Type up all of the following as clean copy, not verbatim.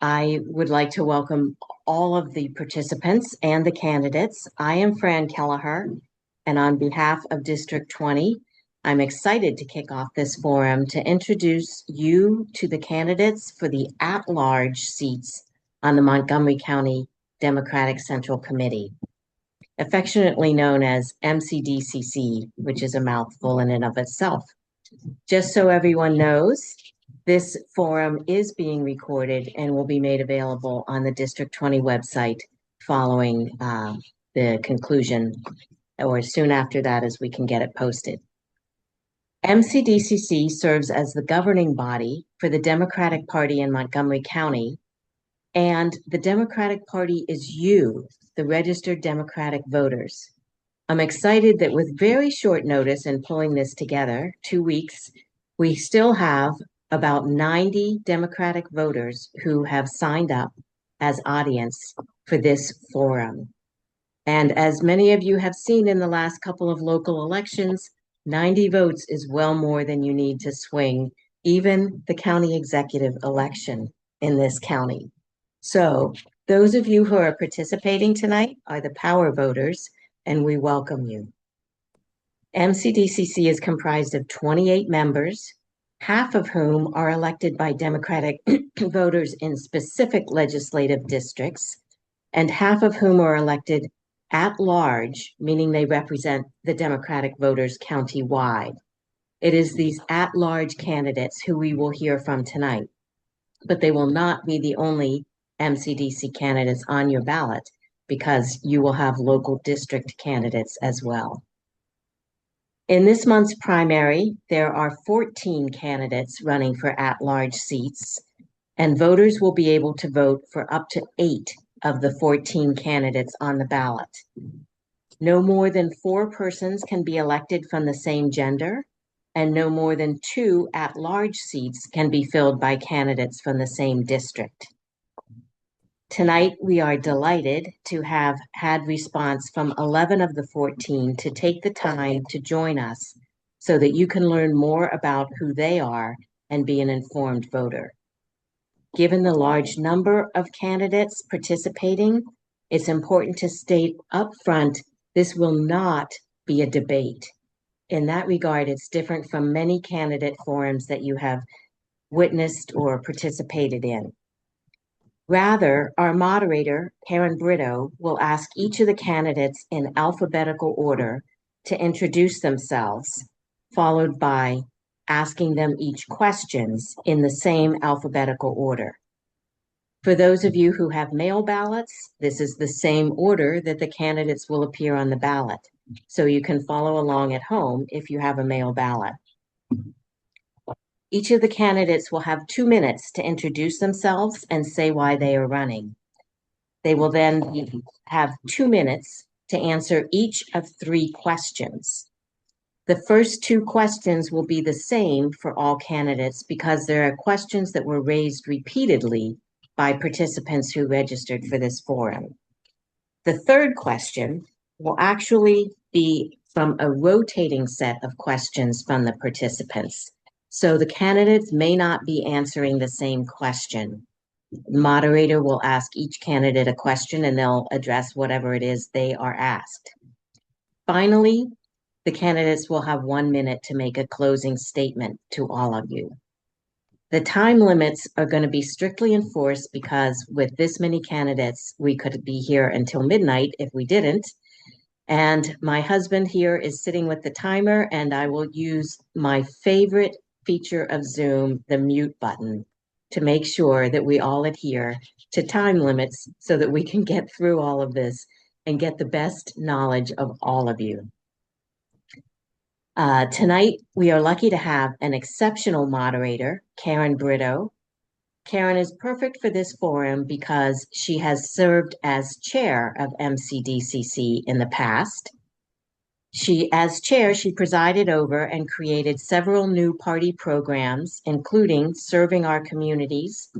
I would like to welcome all of the participants and the candidates. I am Fran Kelleher, and on behalf of District 20, I'm excited to kick off this forum to introduce you to the candidates for the at-large seats on the Montgomery County Democratic Central Committee, affectionately known as MCDCC, which is a mouthful in and of itself. Just so everyone knows, this forum is being recorded and will be made available on the District 20 website following the conclusion, or soon after that as we can get it posted. MCDCC serves as the governing body for the Democratic Party in Montgomery County, and the Democratic Party is you, the registered Democratic voters. I'm excited that with very short notice in pulling this together, 2 weeks, we still have about 90 Democratic voters who have signed up as audience for this forum. And as many of you have seen in the last couple of local elections, 90 votes is well more than you need to swing even the county executive election in this county. So those of you who are participating tonight are the power voters, and we welcome you. MCDCC is comprised of 28 members, half of whom are elected by Democratic voters in specific legislative districts, and half of whom are elected at large, meaning they represent the Democratic voters countywide. It is these at-large candidates who we will hear from tonight, but they will not be the only MCDC candidates on your ballot because you will have local district candidates as well. In this month's primary, there are 14 candidates running for at-large seats, and voters will be able to vote for up to 8 of the 14 candidates on the ballot. No more than 4 persons can be elected from the same gender, and no more than 2 at-large seats can be filled by candidates from the same district. Tonight, we are delighted to have had response from 11 of the 14 to take the time to join us so that you can learn more about who they are and be an informed voter. Given the large number of candidates participating, it's important to state up front, this will not be a debate. In that regard, it's different from many candidate forums that you have witnessed or participated in. Rather, our moderator, Karen Britto, will ask each of the candidates in alphabetical order to introduce themselves, followed by asking them each questions in the same alphabetical order. For those of you who have mail ballots, this is the same order that the candidates will appear on the ballot, so you can follow along at home if you have a mail ballot. Each of the candidates will have 2 minutes to introduce themselves and say why they are running. They will then have 2 minutes to answer each of 3 questions. The first 2 questions will be the same for all candidates because there are questions that were raised repeatedly by participants who registered for this forum. The third question will actually be from a rotating set of questions from the participants. So the candidates may not be answering the same question. The moderator will ask each candidate a question and they'll address whatever it is they are asked. Finally, the candidates will have 1 minute to make a closing statement to all of you. The time limits are going to be strictly enforced because with this many candidates, we could be here until midnight if we didn't. And my husband here is sitting with the timer, and I will use my favorite feature of Zoom, the mute button, to make sure that we all adhere to time limits so that we can get through all of this and get the best knowledge of all of you. Tonight, we are lucky to have an exceptional moderator, Karen Britto. Karen is perfect for this forum because she has served as chair of MCDCC in the past. As chair, she presided over and created several new party programs, including serving our communities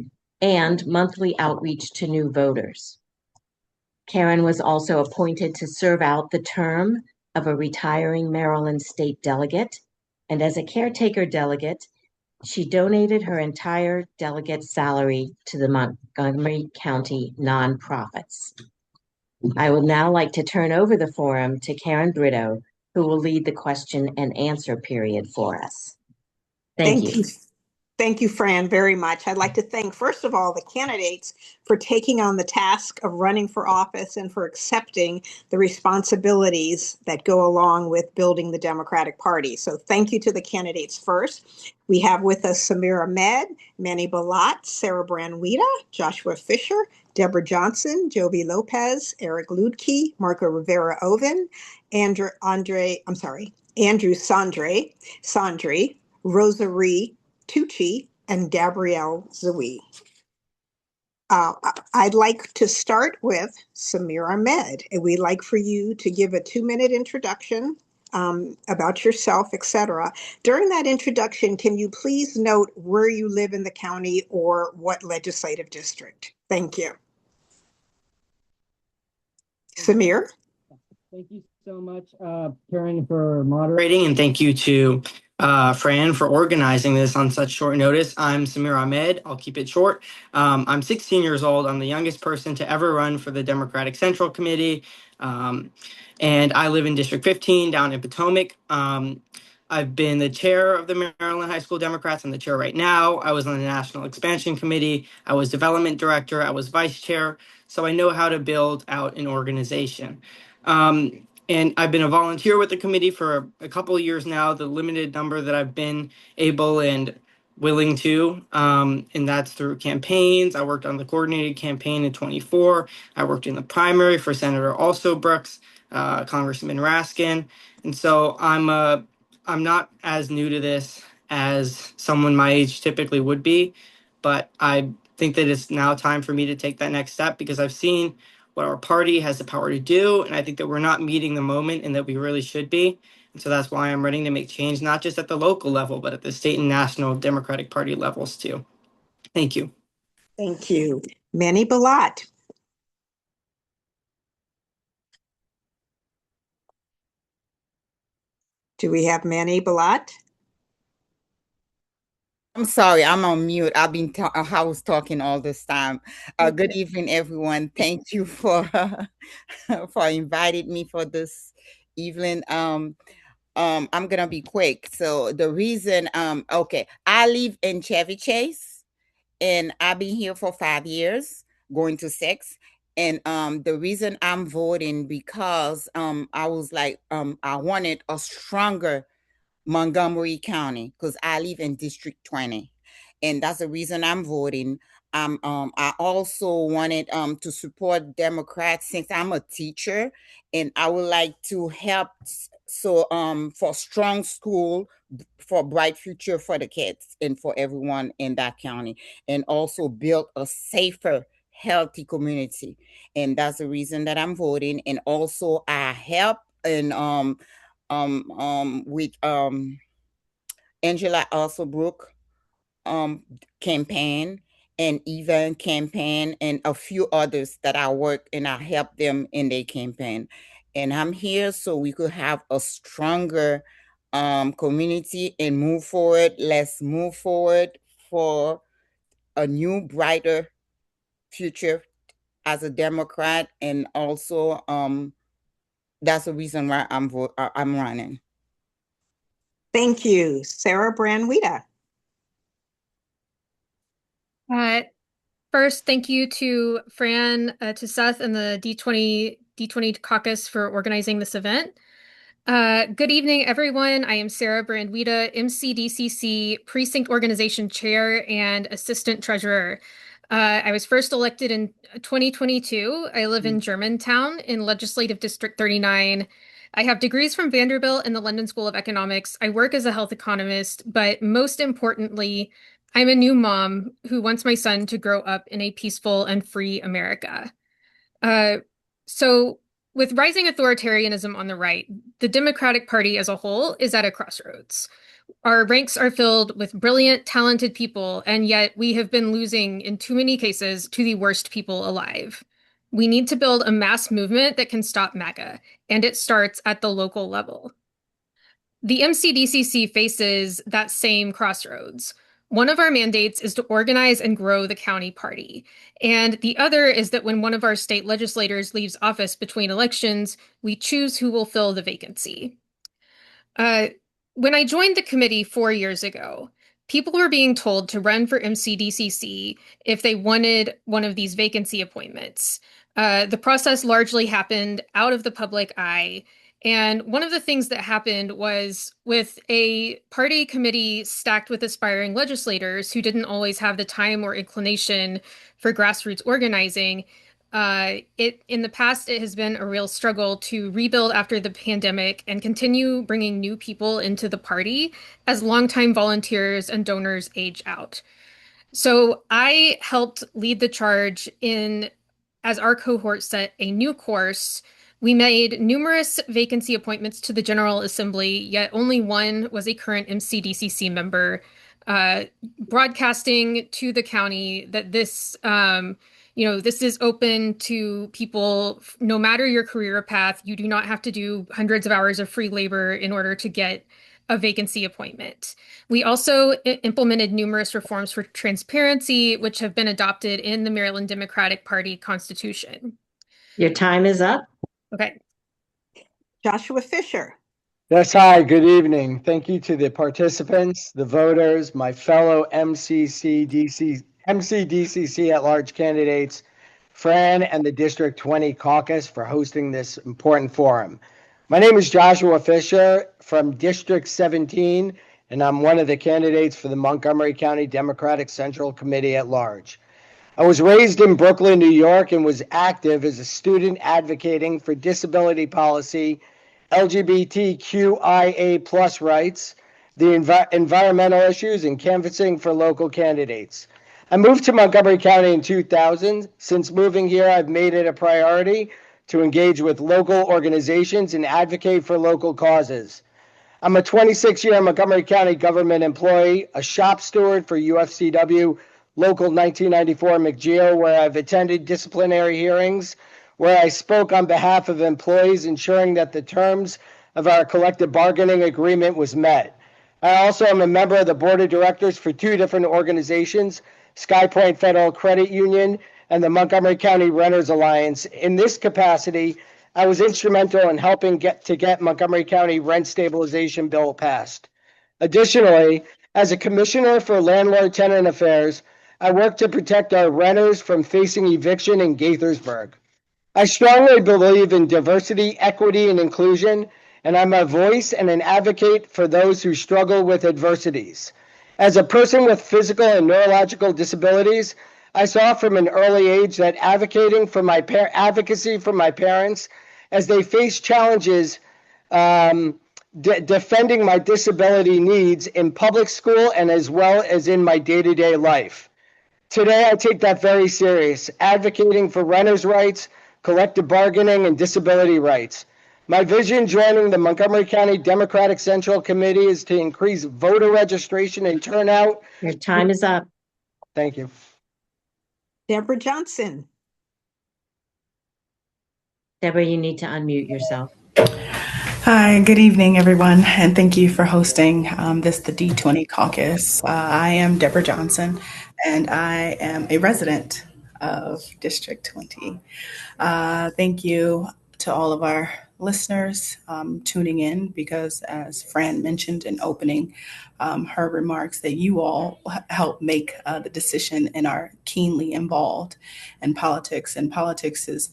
and monthly outreach to new voters. Karen was also appointed to serve out the term of a retiring Maryland state delegate, and as a caretaker delegate, She donated her entire delegate salary to the Montgomery County nonprofits. I would now like to turn over the forum to Karen Britto, who will lead the question and answer period for us. Thank Thank you. you. Thank you, Fran, very much. I'd like to thank, first of all, the candidates for taking on the task of running for office and for accepting the responsibilities that go along with building the Democratic Party. So thank you to the candidates first. We have with us Samir Ahmed, Manny Balat, Sarah Branwita, Joshua Fisher, Deborah Johnson, Joby Lopez, Eric Ludke, Marco Rivera Oven, Andrew Sandre, Rosary Tucci, and Gabrielle Zouy. I'd like to start with Samir Ahmed. And we'd like for you to give a 2-minute introduction about yourself, etc. During that introduction, can you please note where you live in the county or what legislative district? Thank you. Samir? Thank you so much, Karen, for moderating, and thank you to Fran for organizing this on such short notice. I'm Samir Ahmed. I'll keep it short. I'm 16 years old. I'm the youngest person to ever run for the Democratic Central Committee, and I live in District 15 down in Potomac. I've been the chair of the Maryland High School Democrats. I'm the chair right now. I was on the National Expansion Committee. I was development director. I was vice chair. So I know how to build out an organization. And I've been a volunteer with the committee for a couple of years now, the limited number that I've been able and willing to. And that's through campaigns. I worked on the coordinated campaign in 24. I worked in the primary for Senator Also Brooks, Congressman Raskin. And so I'm not as new to this as someone my age typically would be, but I think that it's now time for me to take that next step because I've seen what our party has the power to do, and I think that we're not meeting the moment and that we really should be. And so that's why I'm running to make change, not just at the local level, but at the state and national Democratic Party levels too. Thank you. Thank you. Manny Balat. Do we have Manny Balat? I'm sorry, I'm on mute. I was talking all this time. Good evening, everyone. Thank you for for inviting me for this evening. I'm gonna be quick. So the reason, okay, I live in Chevy Chase, and I've been here for 5 years, going to 6. And the reason I'm voting because I was like I wanted a stronger Montgomery County because I live in District 20, and that's the reason I'm voting. I also wanted to support Democrats since I'm a teacher, and I would like to help for strong school, for bright future for the kids and for everyone in that county, and also build a safer, healthy community. And that's the reason that I'm voting. And also I help in with Angela Alsobrook campaign, and even campaign, and a few others that I work and I help them in their campaign. And I'm here so we could have a stronger community and move forward. Let's move forward for a new, brighter future as a Democrat. And also that's the reason why I'm running. Thank you. Sarah Branwita. First, thank you to Fran, to Seth, and the D20 Caucus for organizing this event. Good evening, everyone. I am Sarah Branwita, MCDCC Precinct Organization Chair and Assistant Treasurer. I was first elected in 2022. I live in Germantown in Legislative District 39. I have degrees from Vanderbilt and the London School of Economics. I work as a health economist, but most importantly, I'm a new mom who wants my son to grow up in a peaceful and free America. So with rising authoritarianism on the right, the Democratic Party as a whole is at a crossroads. Our ranks are filled with brilliant, talented people, and yet we have been losing, in too many cases, to the worst people alive. We need to build a mass movement that can stop MAGA, and it starts at the local level. The MCDCC faces that same crossroads. One of our mandates is to organize and grow the county party. And the other is that when one of our state legislators leaves office between elections, we choose who will fill the vacancy. When I joined the committee 4 years ago, people were being told to run for MCDCC if they wanted one of these vacancy appointments. The process largely happened out of the public eye. And one of the things that happened was with a party committee stacked with aspiring legislators who didn't always have the time or inclination for grassroots organizing, in the past, it has been a real struggle to rebuild after the pandemic and continue bringing new people into the party as longtime volunteers and donors age out. So I helped lead the charge as our cohort set a new course. We made numerous vacancy appointments to the General Assembly, yet only one was a current MCDCC member, broadcasting to the county that this is open to people, no matter your career path. You do not have to do hundreds of hours of free labor in order to get a vacancy appointment. We also implemented numerous reforms for transparency, which have been adopted in the Maryland Democratic Party Constitution. Your time is up. Okay. Joshua Fisher. Yes, hi, good evening. Thank you to the participants, the voters, my fellow MCDCC at-large candidates, Fran and the District 20 Caucus for hosting this important forum. My name is Joshua Fisher from District 17, and I'm one of the candidates for the Montgomery County Democratic Central Committee at large. I was raised in Brooklyn, New York, and was active as a student advocating for disability policy, LGBTQIA+ rights, the environmental issues, and canvassing for local candidates. I moved to Montgomery County in 2000. Since moving here, I've made it a priority to engage with local organizations and advocate for local causes. I'm a 26-year Montgomery County government employee, a shop steward for UFCW Local 1994 McGeo, where I've attended disciplinary hearings, where I spoke on behalf of employees, ensuring that the terms of our collective bargaining agreement was met. I also am a member of the board of directors for two different organizations, Sky Point Federal Credit Union and the Montgomery County Renters Alliance. In this capacity, I was instrumental in helping get Montgomery County rent stabilization bill passed. Additionally, as a commissioner for landlord-tenant affairs, I work to protect our renters from facing eviction in Gaithersburg. I strongly believe in diversity, equity, and inclusion, and I'm a voice and an advocate for those who struggle with adversities. As a person with physical and neurological disabilities, I saw from an early age that advocacy for my parents as they face challenges defending my disability needs in public school and as well as in my day-to-day life. Today, I take that very serious, advocating for renters' rights, collective bargaining, and disability rights. My vision joining the Montgomery County Democratic Central Committee is to increase voter registration and turnout. Your time is up. Thank you. Deborah Johnson. Deborah, you need to unmute yourself. Hi, good evening, everyone, and thank you for hosting the D20 Caucus. I am Deborah Johnson, and I am a resident of District 20. Thank you to all of our listeners tuning in, because as Fran mentioned in opening her remarks, that you all help make the decision and are keenly involved in politics, and politics is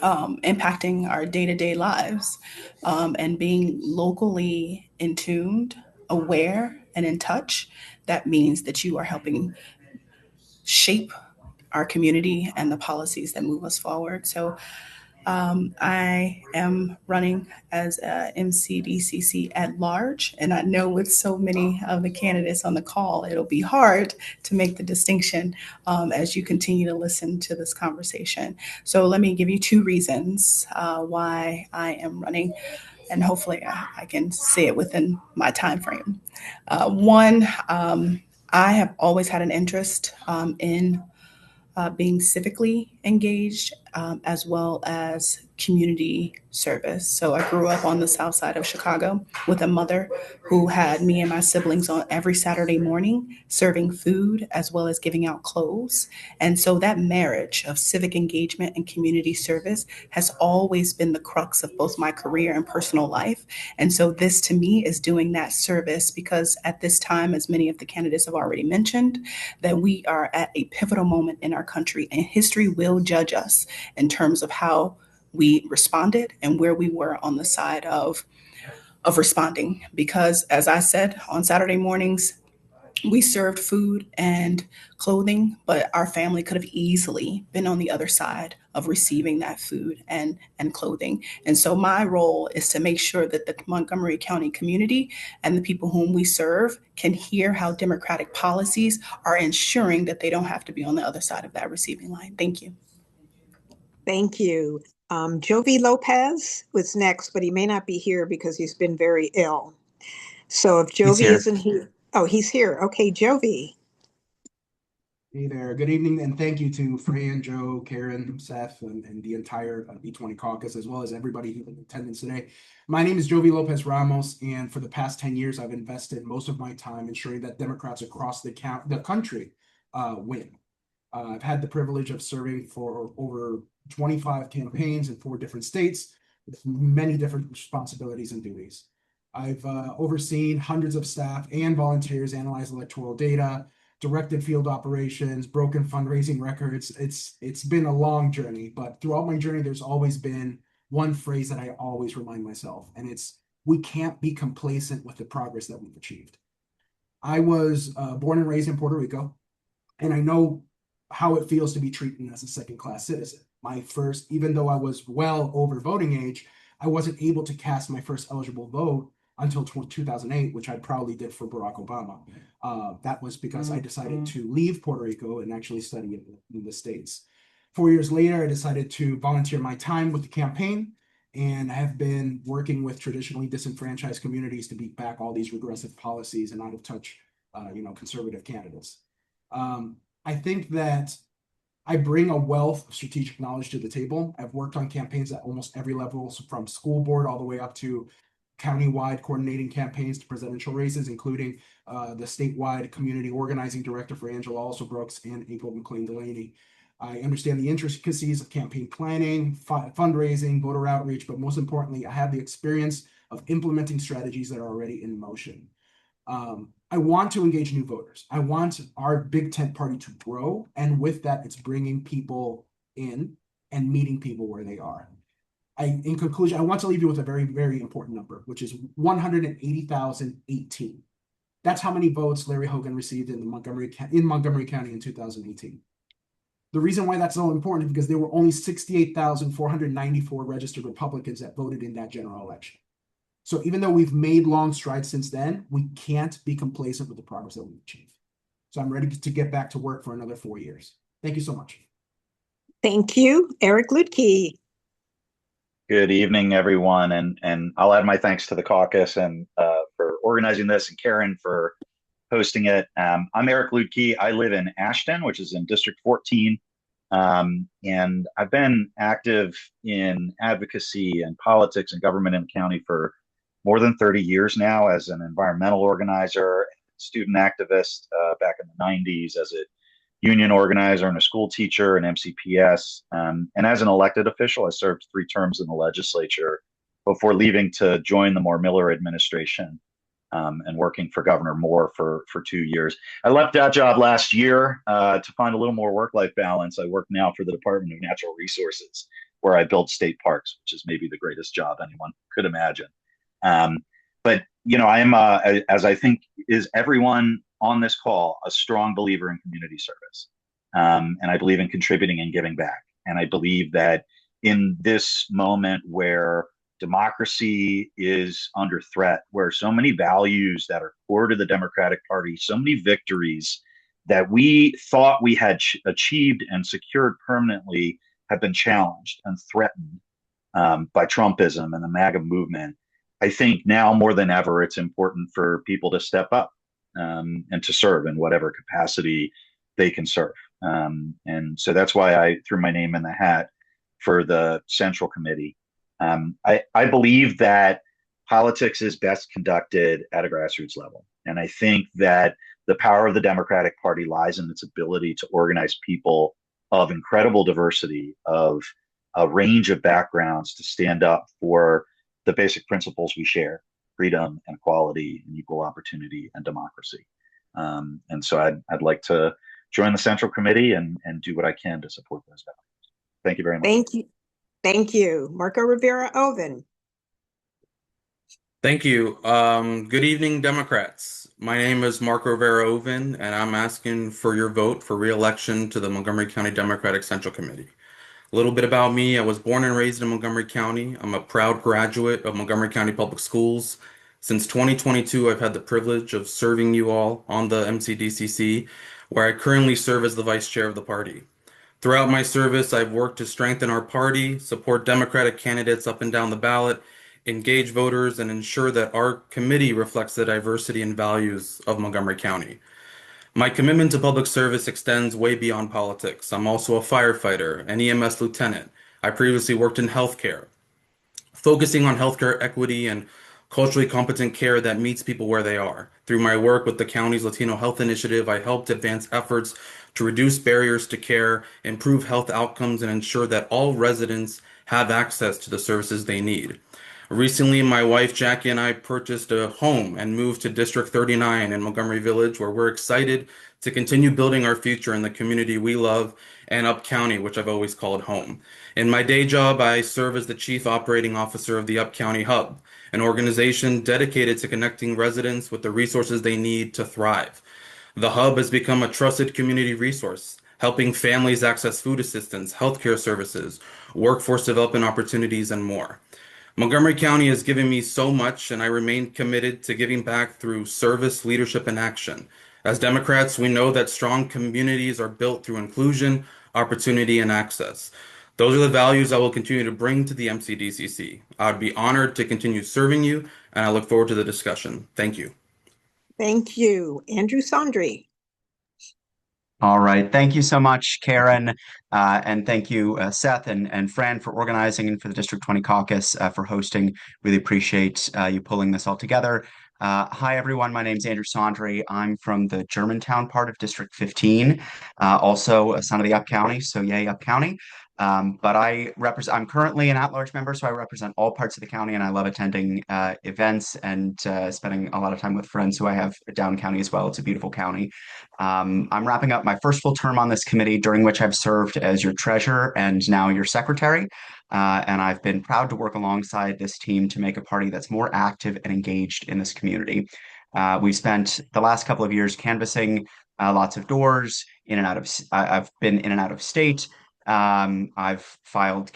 impacting our day-to-day lives, and being locally in tuned, aware, and in touch. That means that you are helping shape our community and the policies that move us forward. So I am running as a MCDCC at large, and I know with so many of the candidates on the call, it'll be hard to make the distinction as you continue to listen to this conversation. So let me give you two reasons why I am running, and hopefully I can say it within my time frame. One, I have always had an interest in being civically engaged as well as community service. So I grew up on the south side of Chicago with a mother who had me and my siblings on every Saturday morning serving food as well as giving out clothes. And so that marriage of civic engagement and community service has always been the crux of both my career and personal life. And so this to me is doing that service because at this time, as many of the candidates have already mentioned, that we are at a pivotal moment in our country and history will judge us in terms of how we responded and where we were on the side of responding. Because as I said, on Saturday mornings, we served food and clothing, but our family could have easily been on the other side of receiving that food and clothing. And so my role is to make sure that the Montgomery County community and the people whom we serve can hear how democratic policies are ensuring that they don't have to be on the other side of that receiving line. Thank you. Thank you. Jovi Lopez was next, but he may not be here because he's been very ill. So if Jovi isn't here, oh, he's here. Okay, Jovi. Hey there. Good evening, and thank you to Fran, Joe, Karen, Seth, and the entire D20 caucus, as well as everybody who's in attendance today. My name is Jovi Lopez Ramos, and for the past 10 years, I've invested most of my time ensuring that Democrats across the country win. I've had the privilege of serving for over 25 campaigns in 4 different states with many different responsibilities and duties. I've overseen hundreds of staff and volunteers analyze electoral data, directed field operations, broken fundraising records. It's been a long journey, but throughout my journey, there's always been one phrase that I always remind myself, and it's, we can't be complacent with the progress that we've achieved. I was born and raised in Puerto Rico, and I know how it feels to be treated as a second-class citizen. Even though I was well over voting age, I wasn't able to cast my first eligible vote until 2008, which I proudly did for Barack Obama. That was because I decided to leave Puerto Rico and actually study in the States. 4 years later, I decided to volunteer my time with the campaign, and I have been working with traditionally disenfranchised communities to beat back all these regressive policies and out of touch, conservative candidates. I think that I bring a wealth of strategic knowledge to the table. I've worked on campaigns at almost every level, so from school board all the way up to county-wide coordinating campaigns to presidential races, including the statewide community organizing director for Angela Also Brooks and April McLean Delaney. I understand the intricacies of campaign planning, fundraising, voter outreach, but most importantly, I have the experience of implementing strategies that are already in motion. I want to engage new voters. I want our big tent party to grow. And with that, it's bringing people in and meeting people where they are. In conclusion, I want to leave you with a very, very important number, which is 180,018. That's how many votes Larry Hogan received in Montgomery County in 2018. The reason why that's so important is because there were only 68,494 registered Republicans that voted in that general election. So even though we've made long strides since then, we can't be complacent with the progress that we've achieved. So I'm ready to get back to work for another 4 years. Thank you so much. Thank you. Eric Lutke. Good evening, everyone. And I'll add my thanks to the caucus and for organizing this, and Karen for hosting it. I'm Eric Lutke. I live in Ashton, which is in District 14. And I've been active in advocacy and politics and government in the county for more than 30 years now as an environmental organizer, student activist back in the 90s, as a union organizer and a school teacher and MCPS. And as an elected official, I served 3 terms in the legislature before leaving to join the Moore-Miller administration and working for Governor Moore for 2 years. I left that job last year to find a little more work-life balance. I work now for the Department of Natural Resources, where I build state parks, which is maybe the greatest job anyone could imagine. But, I am, as I think is everyone on this call, a strong believer in community service. And I believe in contributing and giving back. And I believe that in this moment where democracy is under threat, where so many values that are core to the Democratic Party, so many victories that we thought we had achieved and secured permanently have been challenged and threatened by Trumpism and the MAGA movement, I think now more than ever, it's important for people to step up and to serve in whatever capacity they can serve. And so that's why I threw my name in the hat for the Central Committee. I believe that politics is best conducted at a grassroots level. And I think that the power of the Democratic Party lies in its ability to organize people of incredible diversity, of a range of backgrounds, to stand up for the basic principles we share: freedom and equality and equal opportunity and democracy. And so I'd like to join the Central Committee and do what I can to support those values. Thank you very much. Thank you. Thank you. Marco Rivera Oven. Thank you. Good evening, Democrats. My name is Marco Rivera Oven, and I'm asking for your vote for re-election to the Montgomery County Democratic Central Committee. A little bit about me. I was born and raised in Montgomery County. I'm a proud graduate of Montgomery County Public Schools. Since 2022, I've had the privilege of serving you all on the MCDCC, where I currently serve as the vice chair of the party. Throughout my service, I've worked to strengthen our party, support Democratic candidates up and down the ballot, engage voters, and ensure that our committee reflects the diversity and values of Montgomery County. My commitment to public service extends way beyond politics. I'm also a firefighter, an EMS lieutenant. I previously worked in healthcare, focusing on healthcare equity and culturally competent care that meets people where they are. Through my work with the county's Latino Health Initiative, I helped advance efforts to reduce barriers to care, improve health outcomes, and ensure that all residents have access to the services they need. Recently, my wife Jackie and I purchased a home and moved to District 39 in Montgomery Village, where we're excited to continue building our future in the community we love and Up County, which I've always called home. In my day job, I serve as the Chief Operating Officer of the Up County Hub, an organization dedicated to connecting residents with the resources they need to thrive. The Hub has become a trusted community resource, helping families access food assistance, healthcare services, workforce development opportunities, and more. Montgomery County has given me so much, and I remain committed to giving back through service, leadership, and action. As Democrats, we know that strong communities are built through inclusion, opportunity, and access. Those are the values I will continue to bring to the MCDCC. I would be honored to continue serving you, and I look forward to the discussion. Thank you. Thank you. Andrew Sondry. All right. Thank you so much, Karen. And thank you, Seth and Fran, for organizing, and for the District 20 Caucus for hosting. Really appreciate you pulling this all together. Hi, everyone. My name is Andrew Sondry. I'm from the Germantown part of District 15, also a son of the Up County, so yay, Up County. But I'm currently an at-large member, so I represent all parts of the county, and I love attending events and spending a lot of time with friends who I have down county as well. It's a beautiful county. I'm wrapping up my first full term on this committee, during which I've served as your treasurer and now your secretary. And I've been proud to work alongside this team to make a party that's more active and engaged in this community. We've spent the last couple of years canvassing lots of doors I've been in and out of state. I've filed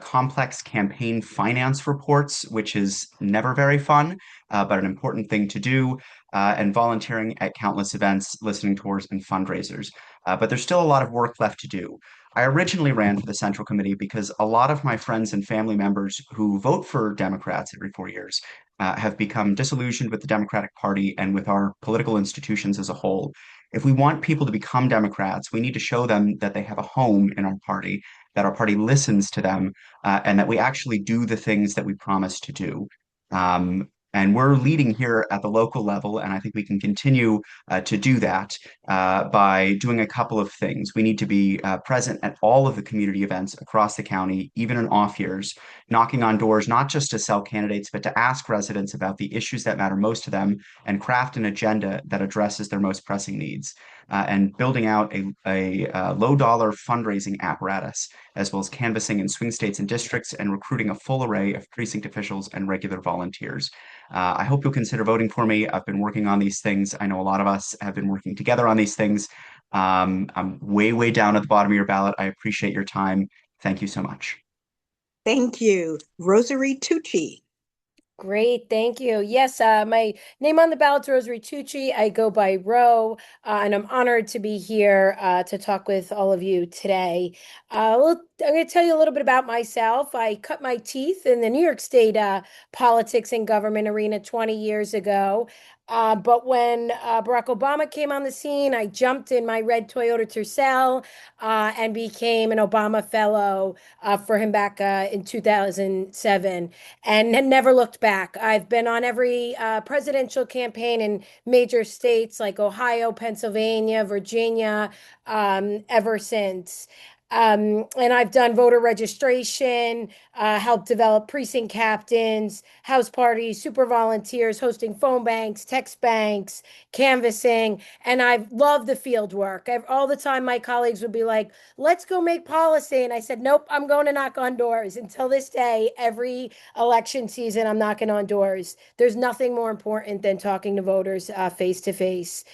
complex campaign finance reports, which is never very fun, but an important thing to do, and volunteering at countless events, listening tours, and fundraisers. But there's still a lot of work left to do. I originally ran for the Central Committee because a lot of my friends and family members who vote for Democrats every 4 years have become disillusioned with the Democratic Party and with our political institutions as a whole. If we want people to become Democrats, we need to show them that they have a home in our party, that our party listens to them, and that we actually do the things that we promise to do. And we're leading here at the local level, and I think we can continue to do that by doing a couple of things. We need to be present at all of the community events across the county, even in off years, knocking on doors, not just to sell candidates, but to ask residents about the issues that matter most to them and craft an agenda that addresses their most pressing needs. And building out a low-dollar fundraising apparatus, as well as canvassing in swing states and districts, and recruiting a full array of precinct officials and regular volunteers. I hope you'll consider voting for me. I've been working on these things. I know a lot of us have been working together on these things. I'm way, way down at the bottom of your ballot. I appreciate your time. Thank you so much. Thank you. Rosary Tucci. Great, thank you. Yes, my name on the ballot is Rosary Tucci. I go by Ro, and I'm honored to be here to talk with all of you today. I'm going to tell you a little bit about myself. I cut my teeth in the New York State politics and government arena 20 years ago. But when Barack Obama came on the scene, I jumped in my red Toyota Tercel and became an Obama Fellow for him back in 2007 and never looked back. I've been on every presidential campaign in major states like Ohio, Pennsylvania, Virginia, ever since. And I've done voter registration, helped develop precinct captains, house parties, super volunteers, hosting phone banks, text banks, canvassing, and I've loved the field work. All the time, my colleagues would be like, let's go make policy. And I said, nope, I'm going to knock on doors. Until this day, every election season, I'm knocking on doors. There's nothing more important than talking to voters face to face.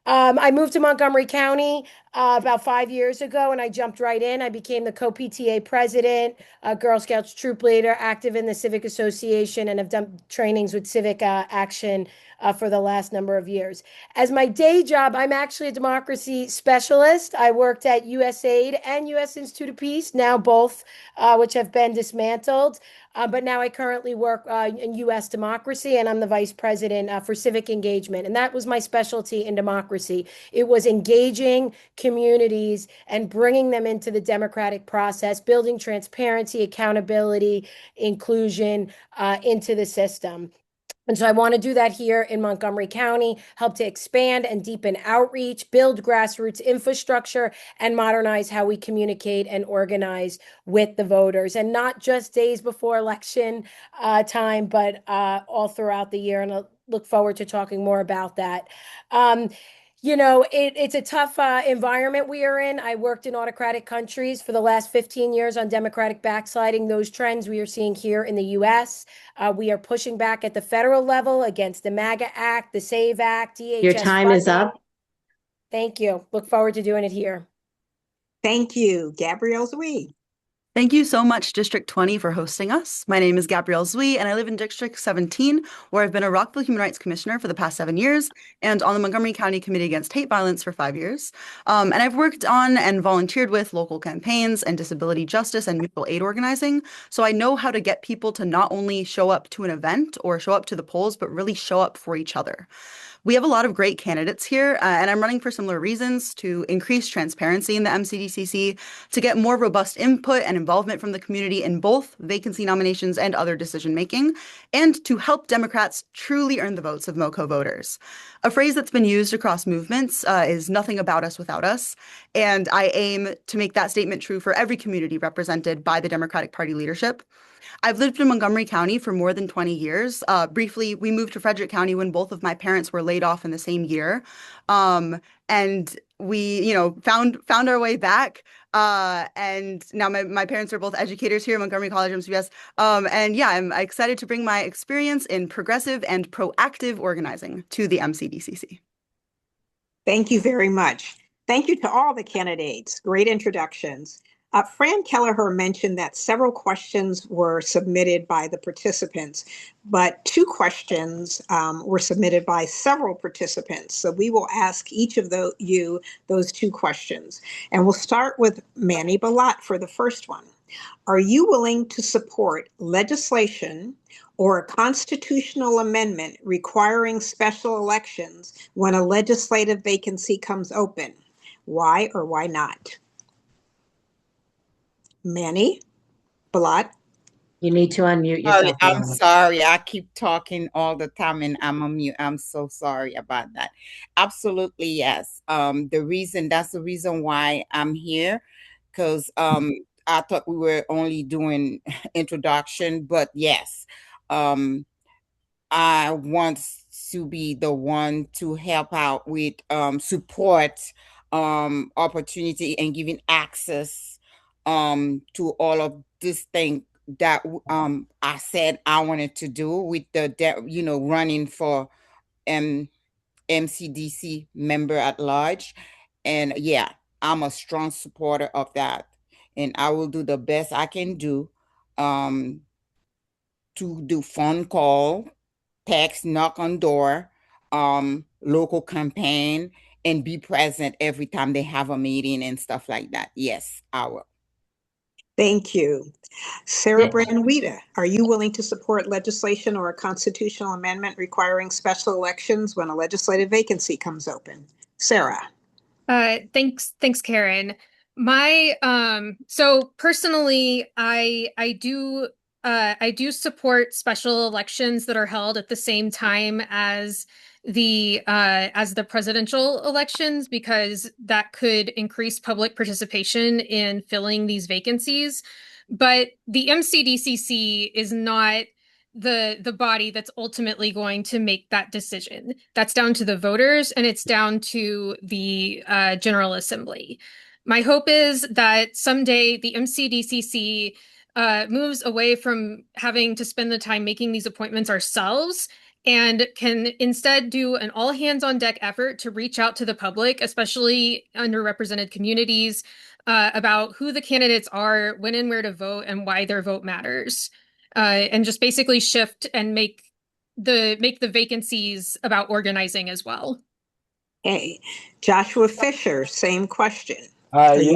I moved to Montgomery County about 5 years ago, and I jumped right in. I became the co-PTA president, Girl Scouts troop leader, active in the Civic Association, and have done trainings with Civic Action for the last number of years. As my day job, I'm actually a democracy specialist. I worked at USAID and U.S. Institute of Peace, now both, which have been dismantled. But now I currently work in U.S. democracy, and I'm the vice president for civic engagement. And that was my specialty in democracy. It was engaging communities and bringing them into the democratic process, building transparency, accountability, inclusion into the system. And so I want to do that here in Montgomery County, help to expand and deepen outreach, build grassroots infrastructure, and modernize how we communicate and organize with the voters. And not just days before election time, but all throughout the year. And I look forward to talking more about that. It's a tough environment we are in. I worked in autocratic countries for the last 15 years on democratic backsliding. Those trends we are seeing here in the U.S. We are pushing back at the federal level against the MAGA Act, the SAVE Act, DHS Your time is funding. up. Thank you. Look forward to doing it here. Thank you, Gabrielle Zui. Thank you so much, District 20, for hosting us. My name is Gabrielle Zui, and I live in District 17, where I've been a Rockville Human Rights Commissioner for the past 7 years and on the Montgomery County Committee Against Hate Violence for 5 years. And I've worked on and volunteered with local campaigns and disability justice and mutual aid organizing, so I know how to get people to not only show up to an event or show up to the polls, but really show up for each other. We have a lot of great candidates here, and I'm running for similar reasons: to increase transparency in the MCDCC, to get more robust input and involvement from the community in both vacancy nominations and other decision making, and to help Democrats truly earn the votes of MoCo voters. A phrase that's been used across movements is "nothing about us without us," and I aim to make that statement true for every community represented by the Democratic Party leadership. I've lived in Montgomery County for more than 20 years. Briefly, we moved to Frederick County when both of my parents were laid off in the same year. And we, found our way back. And now my parents are both educators here at Montgomery College, MCBS. And yeah, I'm excited to bring my experience in progressive and proactive organizing to the MCDCC. Thank you very much. Thank you to all the candidates. Great introductions. Fran Kelleher mentioned that several questions were submitted by the participants, but 2 questions were submitted by several participants. So we will ask each of you those 2 questions. And we'll start with Manny Balat for the first one. Are you willing to support legislation or a constitutional amendment requiring special elections when a legislative vacancy comes open? Why or why not? Manny Balat. You need to unmute yourself. I'm sorry. I keep talking all the time and I'm on mute. I'm so sorry about that. Absolutely, yes. That's the reason why I'm here, because I thought we were only doing introduction, but yes, I want to be the one to help out with support, opportunity, and giving access to all of this thing that I said I wanted to do with the running for MCDC member at large. And yeah, I'm a strong supporter of that, and I will do the best I can do to do phone call, text, knock on door, local campaign, and be present every time they have a meeting and stuff like that. Yes, I will. Thank you. Sarah Yeah. Brand-Wida, are you willing to support legislation or a constitutional amendment requiring special elections when a legislative vacancy comes open? Sarah. Thanks, Karen. So personally, I do support special elections that are held at the same time as the presidential elections, because that could increase public participation in filling these vacancies. But the MCDCC is not the body that's ultimately going to make that decision. That's down to the voters, and it's down to the General Assembly. My hope is that someday the MCDCC moves away from having to spend the time making these appointments ourselves and can instead do an all hands on deck effort to reach out to the public, especially underrepresented communities, about who the candidates are, when and where to vote, and why their vote matters. And just basically shift and make the vacancies about organizing as well. Okay. Joshua Fisher, same question. Sorry,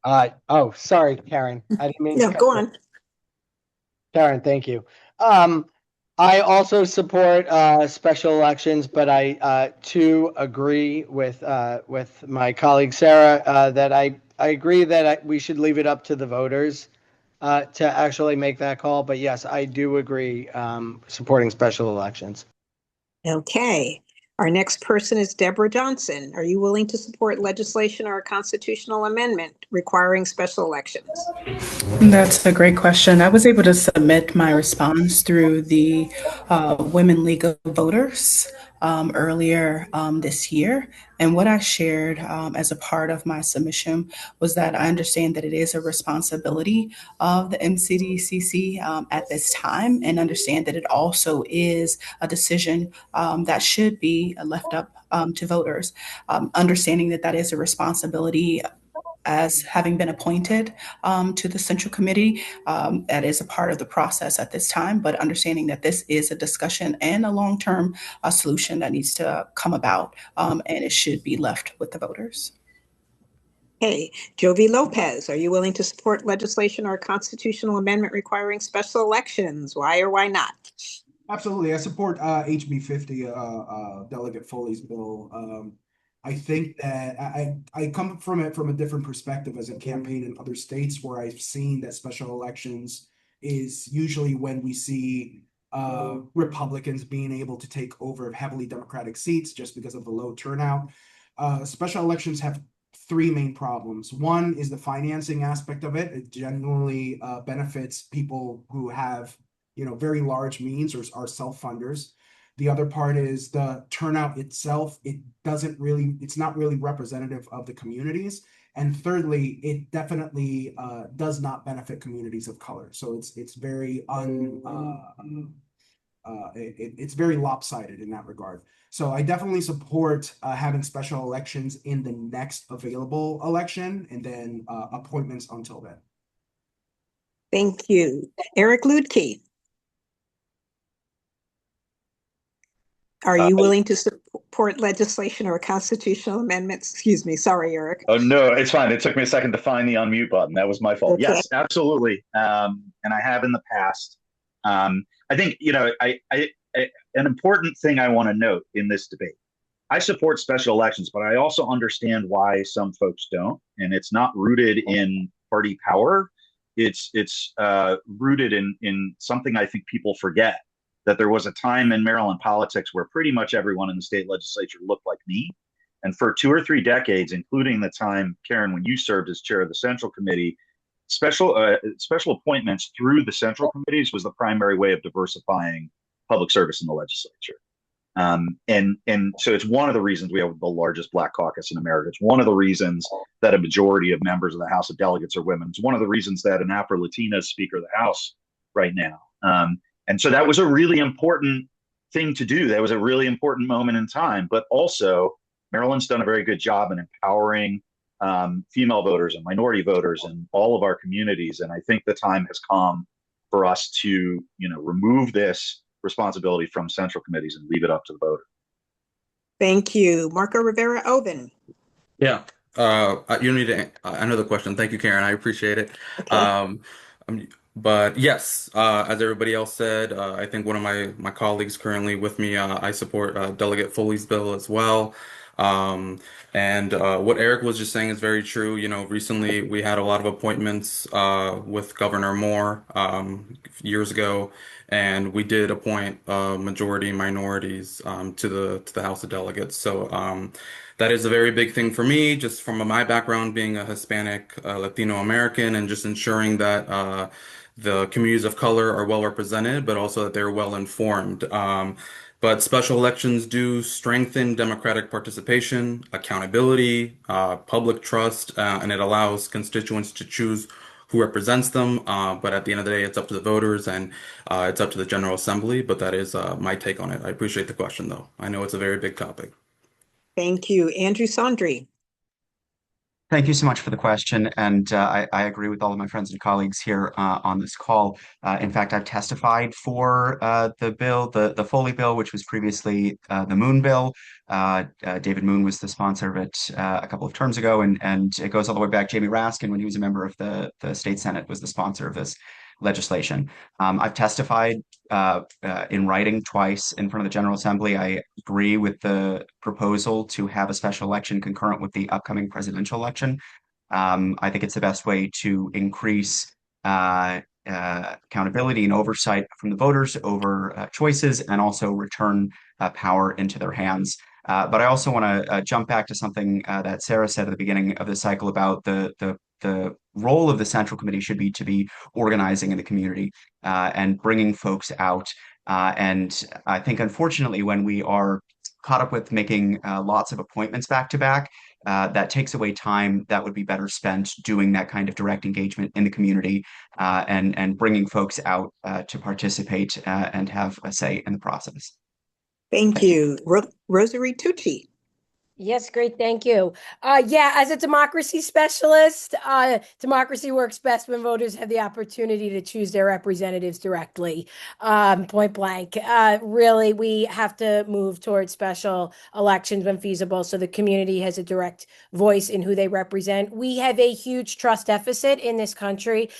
Karen. I didn't mean to No, cut go you. on. Karen, thank you. I also support special elections, but I too agree with my colleague Sarah that I agree that we should leave it up to the voters to actually make that call. But yes, I do agree supporting special elections. Okay. Our next person is Deborah Johnson. Are you willing to support legislation or a constitutional amendment requiring special elections? That's a great question. I was able to submit my response through the Women League of Voters earlier this year. And what I shared as a part of my submission was that I understand that it is a responsibility of the MCDCC at this time, and understand that it also is a decision that should be left up to voters. Understanding that that is a responsibility as having been appointed to the Central Committee. That is a part of the process at this time, but understanding that this is a discussion and a long-term solution that needs to come about, and it should be left with the voters. Hey, Jovi Lopez, are you willing to support legislation or a constitutional amendment requiring special elections? Why or why not? Absolutely. I support HB 50, Delegate Foley's bill. I think that I come from it from a different perspective as a campaign in other states where I've seen that special elections is usually when we see Republicans being able to take over heavily Democratic seats just because of the low turnout. Special elections have three main problems. One is the financing aspect of it. It generally benefits people who have very large means or are self-funders. The other part is the turnout itself. It's not really representative of the communities. And thirdly, it definitely does not benefit communities of color. So it's very it's very lopsided in that regard. So I definitely support having special elections in the next available election, and then appointments until then. Thank you. Eric Ludke. Are you willing to support legislation or constitutional amendments? Excuse me. Sorry, Eric. Oh, no, it's fine. It took me a second to find the unmute button. That was my fault. Okay. Yes, absolutely. And I have in the past. I think, an important thing I want to note in this debate, I support special elections, but I also understand why some folks don't. And it's not rooted in party power. It's rooted in something I think people forget, that there was a time in Maryland politics where pretty much everyone in the state legislature looked like me. And for 2 or 3 decades, including the time, Karen, when you served as chair of the Central Committee, special appointments through the Central Committees was the primary way of diversifying public service in the legislature. And so it's one of the reasons we have the largest Black caucus in America. It's one of the reasons that a majority of members of the House of Delegates are women. It's one of the reasons that an Afro-Latina is Speaker of the House right now. And so that was a really important thing to do. That was a really important moment in time. But also, Maryland's done a very good job in empowering female voters and minority voters in all of our communities. And I think the time has come for us to, remove this responsibility from central committees and leave it up to the voter. Thank you. Marco Rivera Oven. Yeah. You don't need to. I know the question. Thank you, Karen. I appreciate it. Okay. But yes, as everybody else said, I think one of my colleagues currently with me, I support Delegate Foley's bill as well. Um, and what Eric was just saying is very true. You know, recently we had a lot of appointments with Governor Moore years ago, and we did appoint majority minorities to the House of Delegates. So that is a very big thing for me, just from my background being a Hispanic Latino American, and just ensuring that the communities of color are well represented, but also that they're well informed. But special elections do strengthen democratic participation, accountability, public trust, and it allows constituents to choose who represents them. But at the end of the day, it's up to the voters and it's up to the General Assembly. But that is my take on it. I appreciate the question, though. I know it's a very big topic. Thank you. Andrew Sondry. Thank you so much for the question. And I agree with all of my friends and colleagues here on this call. In fact, I've testified for the bill, the Foley bill, which was previously the Moon bill. David Moon was the sponsor of it a couple of terms ago, and it goes all the way back. Jamie Raskin, when he was a member of the state Senate, was the sponsor of this legislation. I've testified in writing twice in front of the General Assembly. I agree with the proposal to have a special election concurrent with the upcoming presidential election. I think it's the best way to increase accountability and oversight from the voters over choices, and also return power into their hands. But I also want to jump back to something that Sarah said at the beginning of the cycle about the role of the Central Committee should be to be organizing in the community and bringing folks out. And I think, unfortunately, when we are caught up with making lots of appointments back to back, that takes away time that would be better spent doing that kind of direct engagement in the community and bringing folks out to participate and have a say in the process. Thank you. Rosary Tucci. Yes, great. Thank you. Yeah, as a democracy specialist, democracy works best when voters have the opportunity to choose their representatives directly, point blank. Really, we have to move towards special elections when feasible so the community has a direct voice in who they represent. We have a huge trust deficit in this country.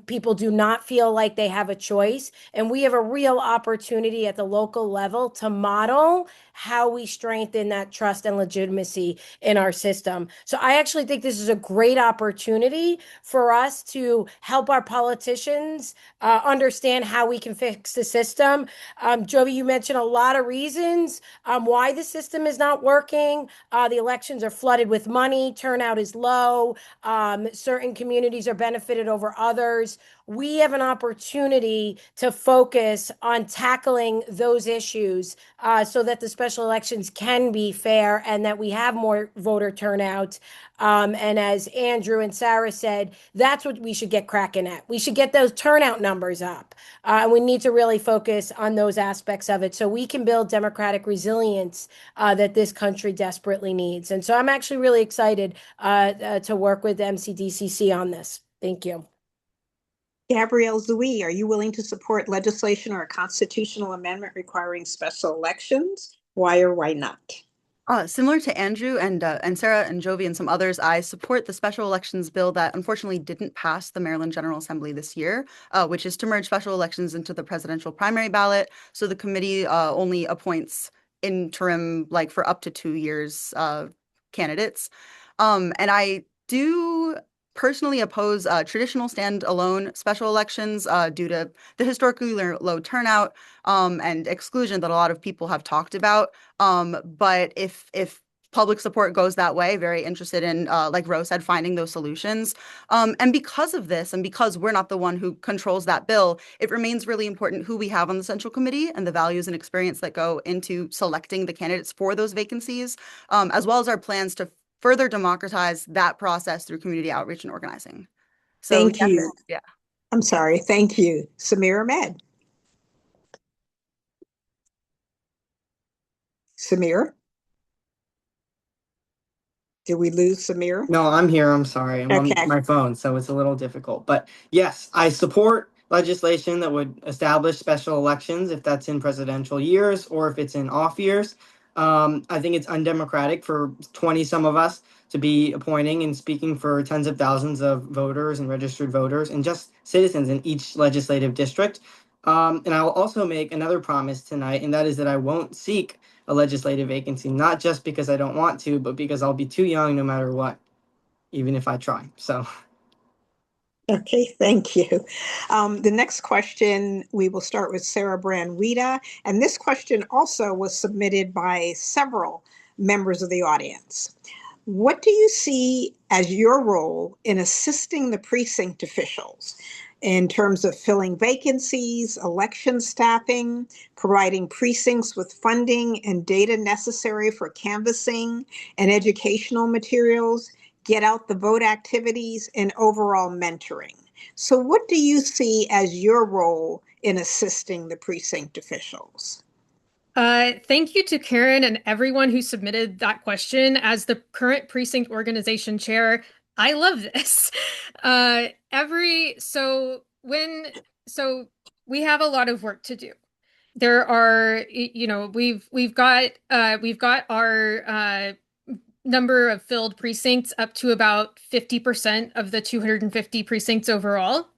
People do not feel like they have a choice, and we have a real opportunity at the local level to model how we strengthen that trust and legitimacy in our system. So I actually think this is a great opportunity for us to help our politicians understand how we can fix the system. Jovi, you mentioned a lot of reasons why the system is not working. The elections are flooded with money, turnout is low, certain communities are benefited over others. We have an opportunity to focus on tackling those issues so that the special elections can be fair and that we have more voter turnout. And as Andrew and Sarah said, that's what we should get cracking at. We should get those turnout numbers up. And we need to really focus on those aspects of it so we can build democratic resilience that this country desperately needs. And so I'm actually really excited to work with MCDCC on this. Thank you. Gabrielle Zui, are you willing to support legislation or a constitutional amendment requiring special elections? Why or why not? Similar to Andrew and Sarah and Jovi and some others, I support the special elections bill that unfortunately didn't pass the Maryland General Assembly this year, which is to merge special elections into the presidential primary ballot. So the committee only appoints interim, like for up to 2 years, candidates. And I do personally oppose traditional standalone special elections due to the historically low turnout and exclusion that a lot of people have talked about. But if public support goes that way, very interested in, like Rose said, finding those solutions. And because of this, and because we're not the one who controls that bill, it remains really important who we have on the Central Committee and the values and experience that go into selecting the candidates for those vacancies, as well as our plans to further democratize that process through community outreach and organizing. So, thank you. Yeah. I'm sorry. Thank you. Samir Ahmed. Samir? Did we lose Samir? No, I'm here. I'm sorry. I'm on my phone, so it's a little difficult. But yes, I support legislation that would establish special elections if that's in presidential years or if it's in off years. I think it's undemocratic for 20 some of us to be appointing and speaking for tens of thousands of voters and registered voters and just citizens in each legislative district. And I will also make another promise tonight, and that is that I won't seek a legislative vacancy, not just because I don't want to, but because I'll be too young no matter what, even if I try. So. Okay, thank you. The next question, we will start with Sarah Brand-Wida, and this question also was submitted by several members of the audience. What do you see as your role in assisting the precinct officials in terms of filling vacancies, election staffing, providing precincts with funding and data necessary for canvassing and educational materials, get out the vote activities, and overall mentoring? So what do you see as your role in assisting the precinct officials? Thank you to Karen and everyone who submitted that question. As the current precinct organization chair, I love this. So we have a lot of work to do. There are, we've got our number of filled precincts up to about 50% of the 250 precincts overall.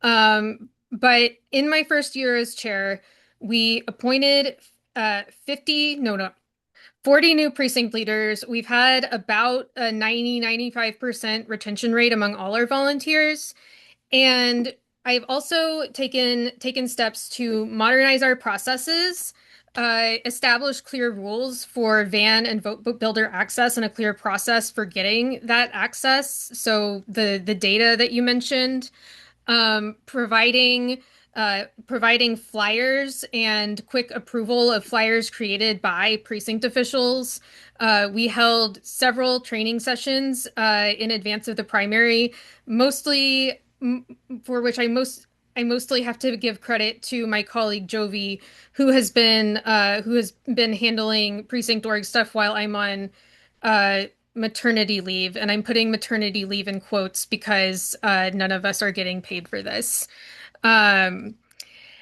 But in my first year as chair, we appointed 40 new precinct leaders. We've had about a 95% retention rate among all our volunteers. And I've also taken steps to modernize our processes, establish clear rules for van and vote builder access and a clear process for getting that access. So the data that you mentioned, providing flyers and quick approval of flyers created by precinct officials. We held several training sessions in advance of the primary, mostly for which I mostly have to give credit to my colleague Jovi, who has been handling precinct org stuff while I'm on maternity leave, and I'm putting maternity leave in quotes because none of us are getting paid for this.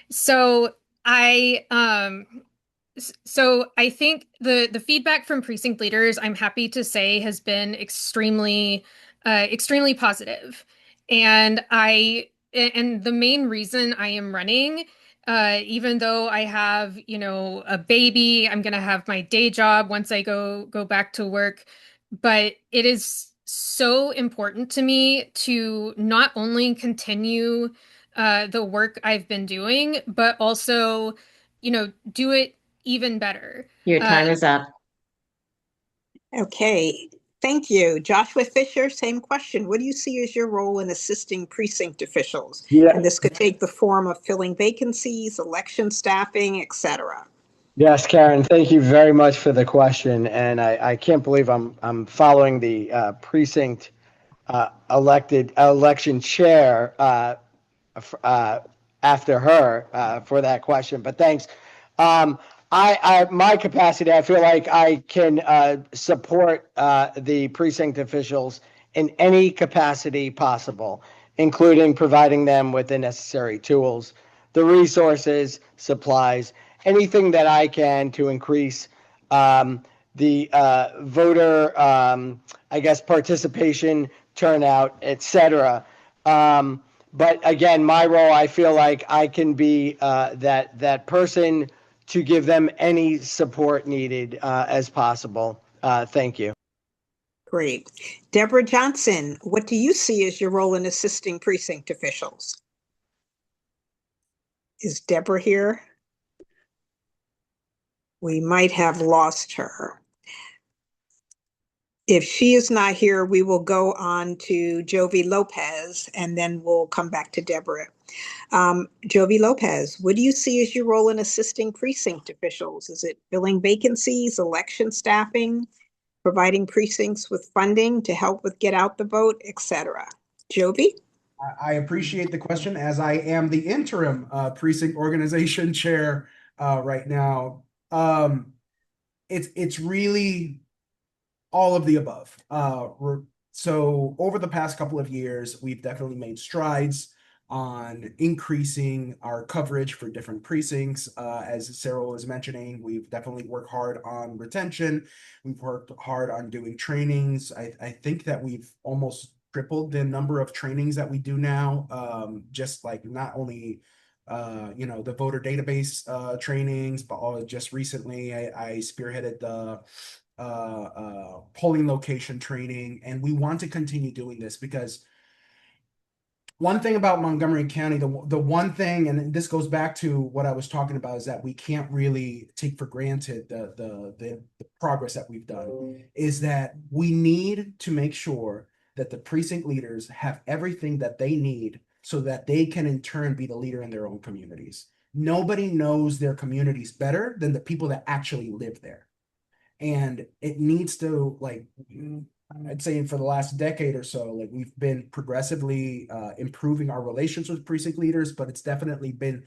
So I think the feedback from precinct leaders, I'm happy to say, has been extremely positive. And the main reason I am running, even though I have, a baby, I'm gonna have my day job once I go back to work, but it is so important to me to not only continue the work I've been doing, but also, do it even better. Your time is up. Okay, thank you. Joshua Fisher, same question. What do you see as your role in assisting precinct officials? Yeah. And this could take the form of filling vacancies, election staffing, etc. Yes, Karen, thank you very much for the question. And I can't believe I'm following the precinct election chair after her for that question. But thanks. My capacity, I feel like I can support the precinct officials in any capacity possible, including providing them with the necessary tools, the resources, supplies, anything that I can to increase the voter, participation, turnout, etc. But again, my role, I feel like I can be that person to give them any support needed as possible. Thank you. Great. Deborah Johnson, what do you see as your role in assisting precinct officials? Is Deborah here? We might have lost her. If she is not here, we will go on to Jovi Lopez, and then we'll come back to Deborah. Jovi Lopez, what do you see as your role in assisting precinct officials? Is it filling vacancies, election staffing, providing precincts with funding to help with get out the vote, etc.? Jovi? I appreciate the question, as I am the interim precinct organization chair right now. It's really all of the above. So over the past couple of years, we've definitely made strides on increasing our coverage for different precincts. As Sarah was mentioning, we've definitely worked hard on retention. We've worked hard on doing trainings. I think that we've almost tripled the number of trainings that we do now. Just like not only the voter database trainings, but just recently I spearheaded the polling location training, and we want to continue doing this because one thing about Montgomery County, the one thing, and this goes back to what I was talking about, is that we can't really take for granted the progress that we've done, is that we need to make sure that the precinct leaders have everything that they need so that they can in turn be the leader in their own communities. Nobody knows their communities better than the people that actually live there. And it needs to, like, I'd say for the last decade or so, like, we've been progressively improving our relations with precinct leaders, but it's definitely been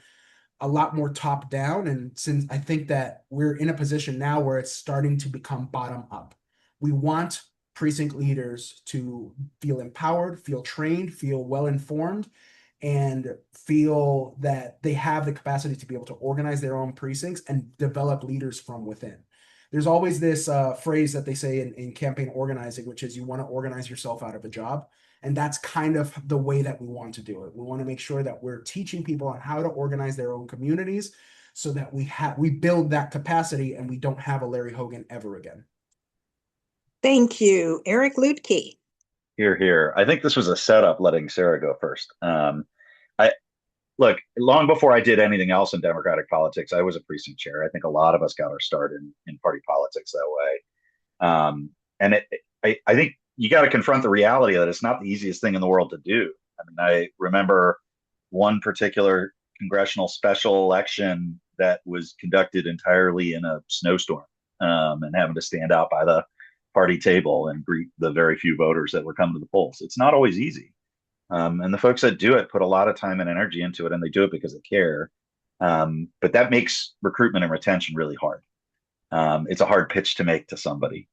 a lot more top down. And since I think that we're in a position now where it's starting to become bottom up, we want precinct leaders to feel empowered, feel trained, feel well informed, and feel that they have the capacity to be able to organize their own precincts and develop leaders from within. There's always this phrase that they say in campaign organizing, which is you want to organize yourself out of a job. And that's kind of the way that we want to do it. We want to make sure that we're teaching people on how to organize their own communities so that we build that capacity and we don't have a Larry Hogan ever again. Thank you. Eric Lutke. Here. I think this was a setup letting Sarah go first. Look, long before I did anything else in Democratic politics, I was a precinct chair. I think a lot of us got our start in party politics that way. I think you got to confront the reality that it's not the easiest thing in the world to do. I mean, I remember one particular congressional special election that was conducted entirely in a snowstorm, and having to stand out by the party table and greet the very few voters that were coming to the polls. It's not always easy. And the folks that do it put a lot of time and energy into it, and they do it because they care. But that makes recruitment and retention really hard. It's a hard pitch to make to somebody.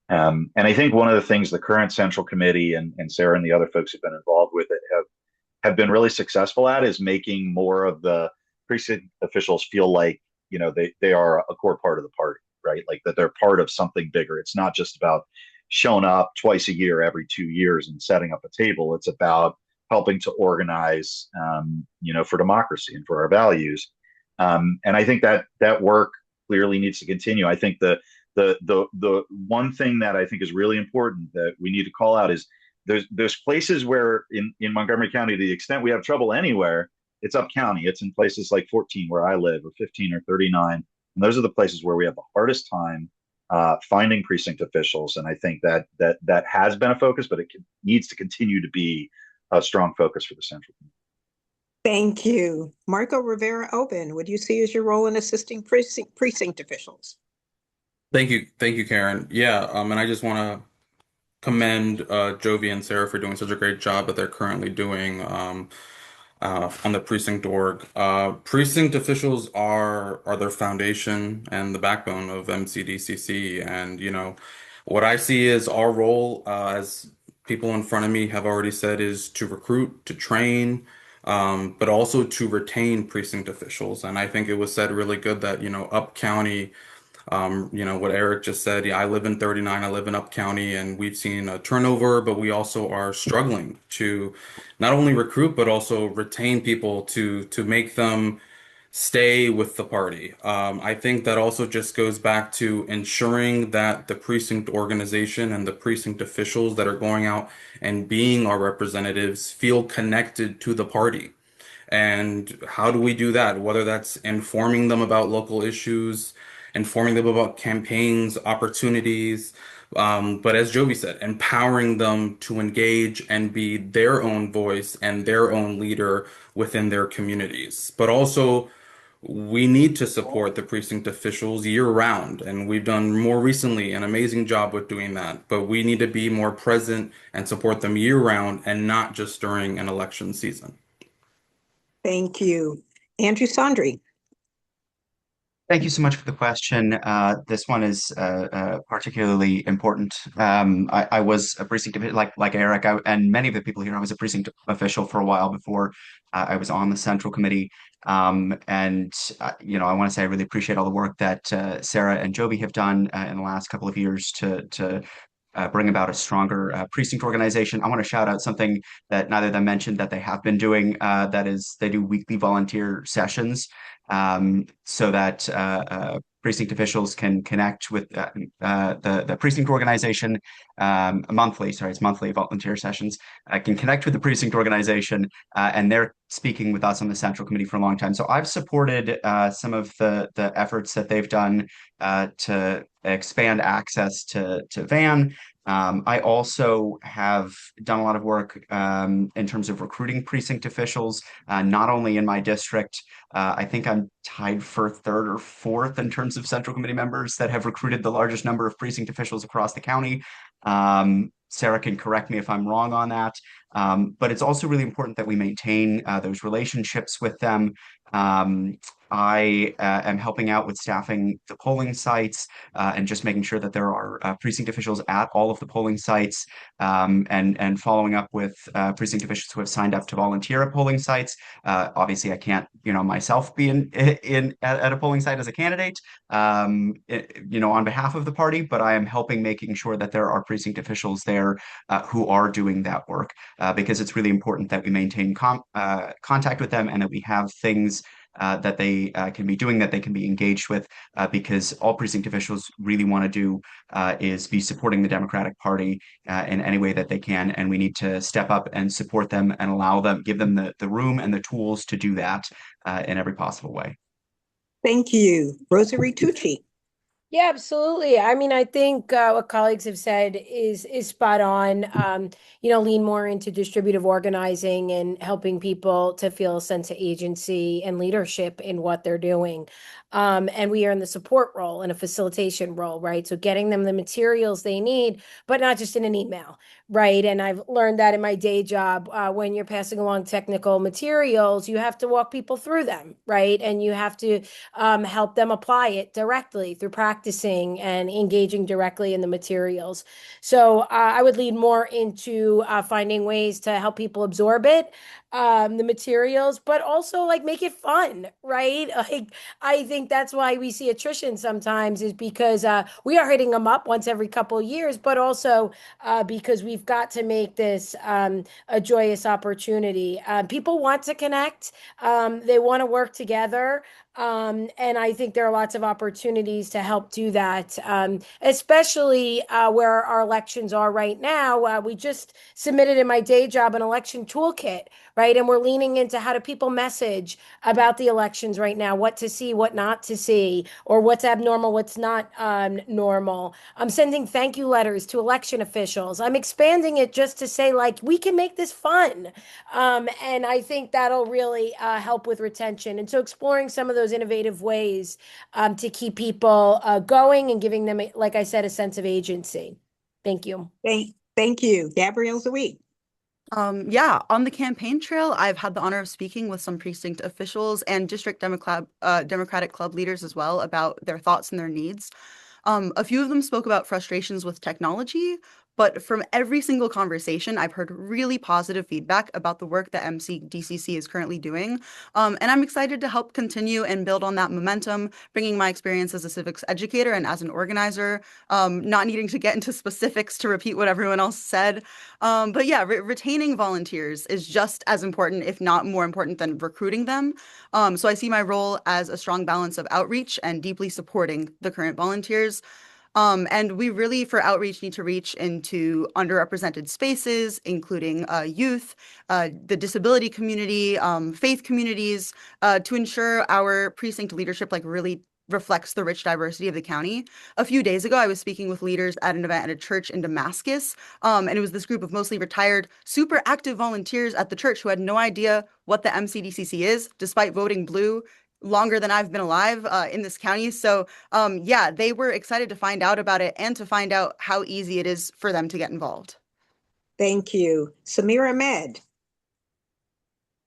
And I think one of the things the current Central Committee and Sarah and the other folks who've been involved with it have been really successful at is making more of the precinct officials feel like, they are a core part of the party, right? Like that they're part of something bigger. It's not just about showing up twice a year, every 2 years and setting up a table. It's about helping to organize, for democracy and for our values. And I think that work clearly needs to continue. I think the one thing that I think is really important that we need to call out is there's places where in Montgomery County, to the extent we have trouble anywhere, it's up county. It's in places like 14 where I live, or 15 or 39. And those are the places where we have the hardest time finding precinct officials. And I think that has been a focus, but it needs to continue to be a strong focus for the Central Committee. Thank you. Marco Rivera Oben, what do you see as your role in assisting precinct officials? Thank you, Karen. Yeah, and I just want to commend Jovi and Sarah for doing such a great job that they're currently doing on the precinct org. Precinct officials are their foundation and the backbone of MCDCC, and what I see as our role, as people in front of me have already said, is to recruit, to train, but also to retain precinct officials. And I think it was said really good that up county. What Eric just said, I live in 39, I live in Up County, and we've seen a turnover, but we also are struggling to not only recruit, but also retain people to make them stay with the party. I think that also just goes back to ensuring that the precinct organization and the precinct officials that are going out and being our representatives feel connected to the party. And how do we do that? Whether that's informing them about local issues, informing them about campaigns, opportunities, but as Jovi said, empowering them to engage and be their own voice and their own leader within their communities. But also, we need to support the precinct officials year round, and we've done more recently an amazing job with doing that. But we need to be more present and support them year round and not just during an election season. Thank you. Andrew Sondry. Thank you so much for the question. This one is particularly important. I was a precinct like Eric and many of the people here. I was a precinct official for a while before I was on the central committee. I want to say I really appreciate all the work that Sarah and Joby have done in the last couple of years to bring about a stronger precinct organization. I want to shout out something that neither of them mentioned that they have been doing. That is, they do weekly volunteer sessions so that precinct officials can connect with the precinct organization monthly. Sorry, it's monthly volunteer sessions. Can connect with the precinct organization, and they're speaking with us on the central committee for a long time. So I've supported some of the efforts that they've done to expand access to VAN. I also have done a lot of work in terms of recruiting precinct officials, not only in my district. I think I'm tied for third or fourth in terms of central committee members that have recruited the largest number of precinct officials across the county. Sarah can correct me if I'm wrong on that. But it's also really important that we maintain those relationships with them. I am helping out with staffing the polling sites and just making sure that there are precinct officials at all of the polling sites and following up with precinct officials who have signed up to volunteer at polling sites. Obviously, I can't, myself be at a polling site as a candidate, on behalf of the party, but I am helping making sure that there are precinct officials there who are doing that work because it's really important that we maintain contact with them and that we have things that they can be doing, that they can be engaged with, because all precinct officials really want to do is be supporting the Democratic Party in any way that they can. And we need to step up and support them and give them the room and the tools to do that in every possible way. Thank you. Rosary Tucci. Yeah, absolutely. I mean, I think what colleagues have said is spot on. Lean more into distributive organizing and helping people to feel a sense of agency and leadership in what they're doing. And we are in the support role and a facilitation role, right? So getting them the materials they need, but not just in an email, right? And I've learned that in my day job, when you're passing along technical materials, you have to walk people through them, right? And you have to help them apply it directly through practicing and engaging directly in the materials. So I would lead more into finding ways to help people absorb it, the materials, but also like make it fun, right? Like I think that's why we see attrition sometimes is because we are hitting them up once every couple of years, but also because we've got to make this a joyous opportunity. People want to connect. They want to work together. And I think there are lots of opportunities to help do that, especially where our elections are right now. We just submitted in my day job an election toolkit, right? And we're leaning into how do people message about the elections right now, what to see, what not to see, or what's abnormal, what's not normal. I'm sending thank you letters to election officials. I'm expanding it just to say, like, we can make this fun. And I think that'll really help with retention. And so exploring some of those innovative ways to keep people going and giving them, like I said, a sense of agency. Thank you. Thank you. Gabrielle Zouy. On the campaign trail, I've had the honor of speaking with some precinct officials and district Democratic club leaders as well about their thoughts and their needs. A few of them spoke about frustrations with technology, but from every single conversation, I've heard really positive feedback about the work that MCDCC is currently doing. And I'm excited to help continue and build on that momentum, bringing my experience as a civics educator and as an organizer, not needing to get into specifics to repeat what everyone else said. But yeah, retaining volunteers is just as important, if not more important than recruiting them. So I see my role as a strong balance of outreach and deeply supporting the current volunteers. And we really, for outreach, need to reach into underrepresented spaces, including youth, the disability community, faith communities, to ensure our precinct leadership really reflects the rich diversity of the county. A few days ago, I was speaking with leaders at an event at a church in Damascus, and it was this group of mostly retired, super active volunteers at the church who had no idea what the MCDCC is, despite voting blue longer than I've been alive in this county. So they were excited to find out about it and to find out how easy it is for them to get involved. Thank you. Samir Ahmed.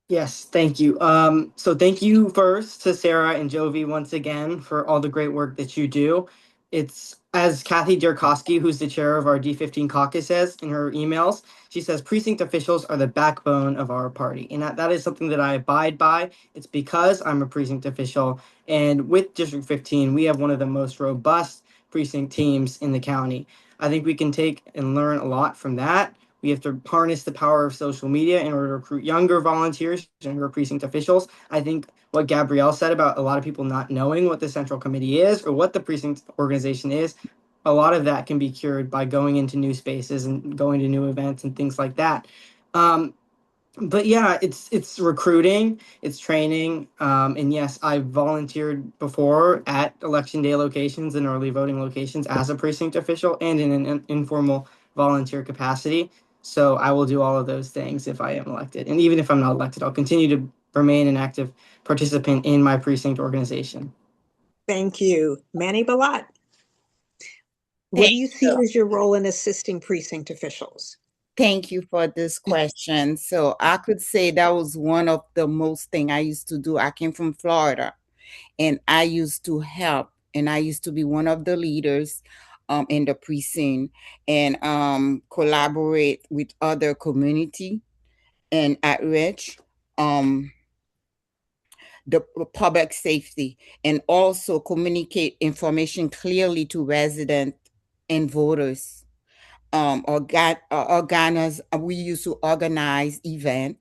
Yes, thank you. So thank you first to Sarah and Jovi once again for all the great work that you do. It's as Kathy Dierkowski, who's the chair of our D15 caucus, says in her emails. She says precinct officials are the backbone of our party, and that is something that I abide by. It's because I'm a precinct official, and with District 15, we have one of the most robust precinct teams in the county. I think we can take and learn a lot from that. We have to harness the power of social media in order to recruit younger volunteers, younger precinct officials. I think what Gabrielle said about a lot of people not knowing what the Central Committee is or what the precinct organization is, a lot of that can be cured by going into new spaces and going to new events and things like that. But yeah, it's recruiting, it's training, and yes, I volunteered before at election day locations and early voting locations as a precinct official and in an informal volunteer capacity. So I will do all of those things if I am elected, and even if I'm not elected, I'll continue to remain an active participant in my precinct organization. Thank you. Manny Balat. What Thank do you see you. as your role in assisting precinct officials? Thank you for this question. So I could say that was one of the most thing I used to do. I came from Florida, and I used to help, and I used to be one of the leaders in the precinct and collaborate with other community and outreach, the public safety, and also communicate information clearly to residents and voters. Organize, we used to organize event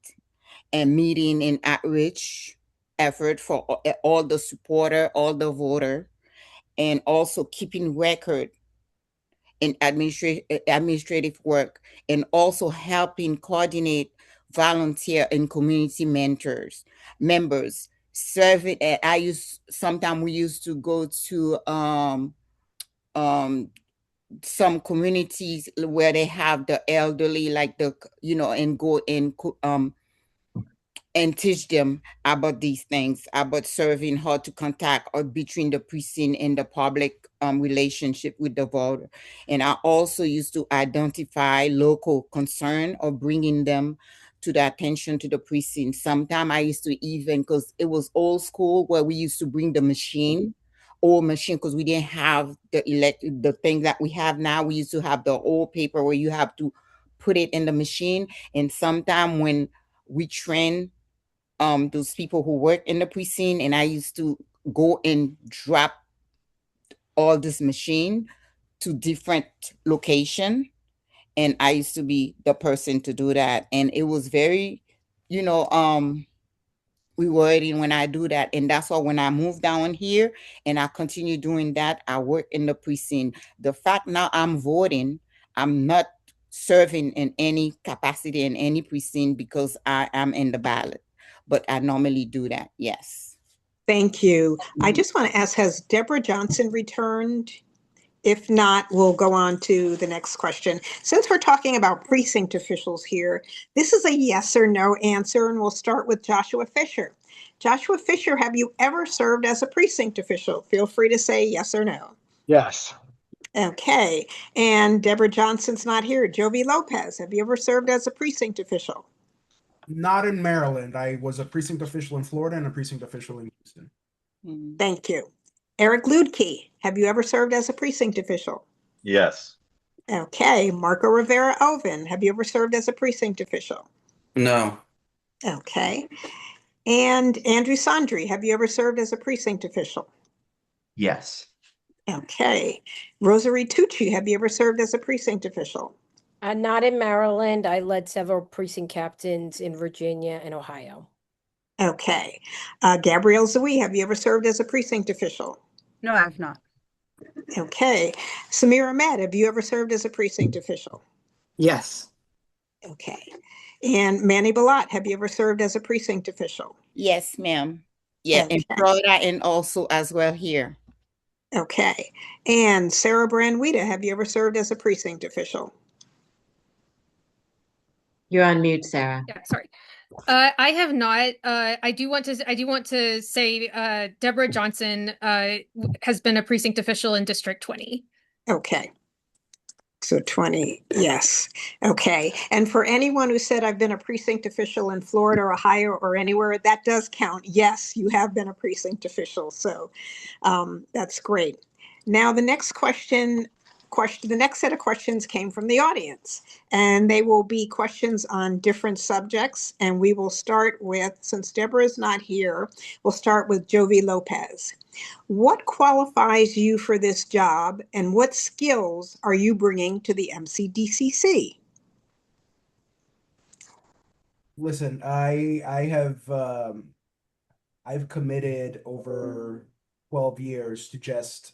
and meeting and outreach effort for all the supporter, all the voter, and also keeping record in administrative work, and also helping coordinate volunteer and community members serving. Sometimes we used to go to um some communities where they have the elderly, like and go and teach them about these things, about serving, how to contact or between the precinct and the public relationship with the voter. And I also used to identify local concern or bringing them to the attention to the precinct. Sometimes I used to even, because it was old school, where we used to bring the old machine, because we didn't have the thing that we have now. We used to have the old paper where you have to put it in the machine. And sometimes when we train those people who work in the precinct, and I used to go and drop all this machine to different location, and I used to be the person to do that. And it was very, rewarding when I do that. And that's why when I moved down here and I continue doing that, I work in the precinct. The fact now I'm voting, I'm not serving in any capacity in any precinct because I am in the ballot, but I normally do that. Yes. Thank you. I just want to ask, has Deborah Johnson returned? If not, we'll go on to the next question. Since we're talking about precinct officials here, this is a yes or no answer, and we'll start with Joshua Fisher. Joshua Fisher, have you ever served as a precinct official? Feel free to say yes or no. Yes. Okay. And Deborah Johnson's not here. Jovi Lopez, have you ever served as a precinct official? Not in Maryland. I was a precinct official in Florida and a precinct official in Houston. Thank you. Eric Ludke, have you ever served as a precinct official? Yes. Okay. Marco Rivera Oven, have you ever served as a precinct official? No. Okay. And Andrew Sandri, have you ever served as a precinct official? Yes. Okay. Rosary Tucci, have you ever served as a precinct official? Not in Maryland. I led several precinct captains in Virginia and Ohio. Okay. Gabrielle Zouy, have you ever served as a precinct official? No, I have not. Okay. Samir Ahmed, have you ever served as a precinct official? Yes. Okay. And Manny Balat, have you ever served as a precinct official? Yes, ma'am. Yeah, in Florida and also as well here. Okay. And Sarah Branwita, have you ever served as a precinct official? You're on mute, Sarah. Yeah, sorry. I have not. I do want to say Deborah Johnson has been a precinct official in District 20. Okay. So 20, yes. Okay. And for anyone who said I've been a precinct official in Florida or Ohio or anywhere, that does count. Yes, you have been a precinct official. So that's great. Now, the next the next set of questions came from the audience, and they will be questions on different subjects. And we will start with, since Deborah is not here, we'll start with Jovi Lopez. What qualifies you for this job, and what skills are you bringing to the MCDCC? Listen, I've committed over 12 years to just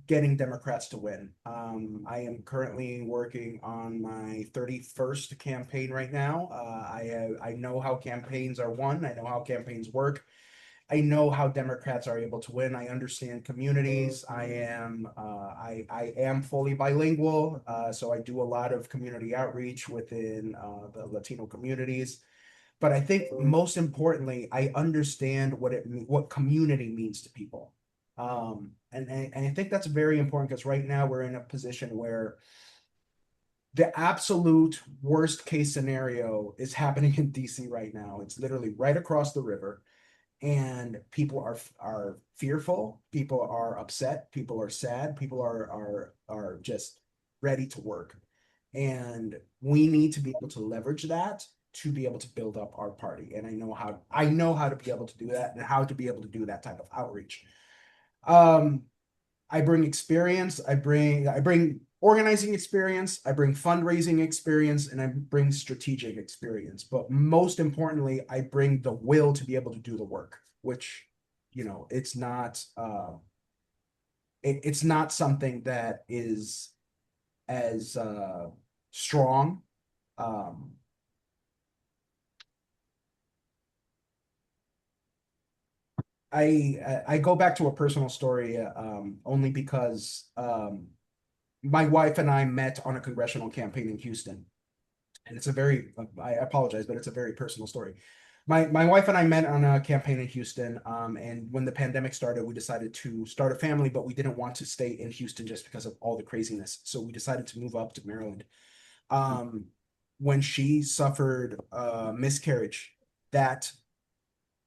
getting Democrats to win. I am currently working on my 31st campaign right now. I know how campaigns are won. I know how campaigns work. I know how Democrats are able to win. I understand communities. I am fully bilingual, so I do a lot of community outreach within the Latino communities. But I think most importantly, I understand what community means to people. And I think that's very important because right now we're in a position where the absolute worst case scenario is happening in DC right now. It's literally right across the river. And people are fearful, people are upset, people are sad, people are just ready to work. And we need to be able to leverage that to be able to build up our party. And I know how to be able to do that and how to be able to do that type of outreach. I bring experience, I bring organizing experience, I bring fundraising experience, and I bring strategic experience. But most importantly, I bring the will to be able to do the work, which, it's not it's not something that is as strong. I go back to a personal story only because my wife and I met on a congressional campaign in Houston. And it's I apologize, but it's a very personal story. My wife and I met on a campaign in Houston. And when the pandemic started, we decided to start a family, but we didn't want to stay in Houston just because of all the craziness. So we decided to move up to Maryland. When she suffered miscarriage, that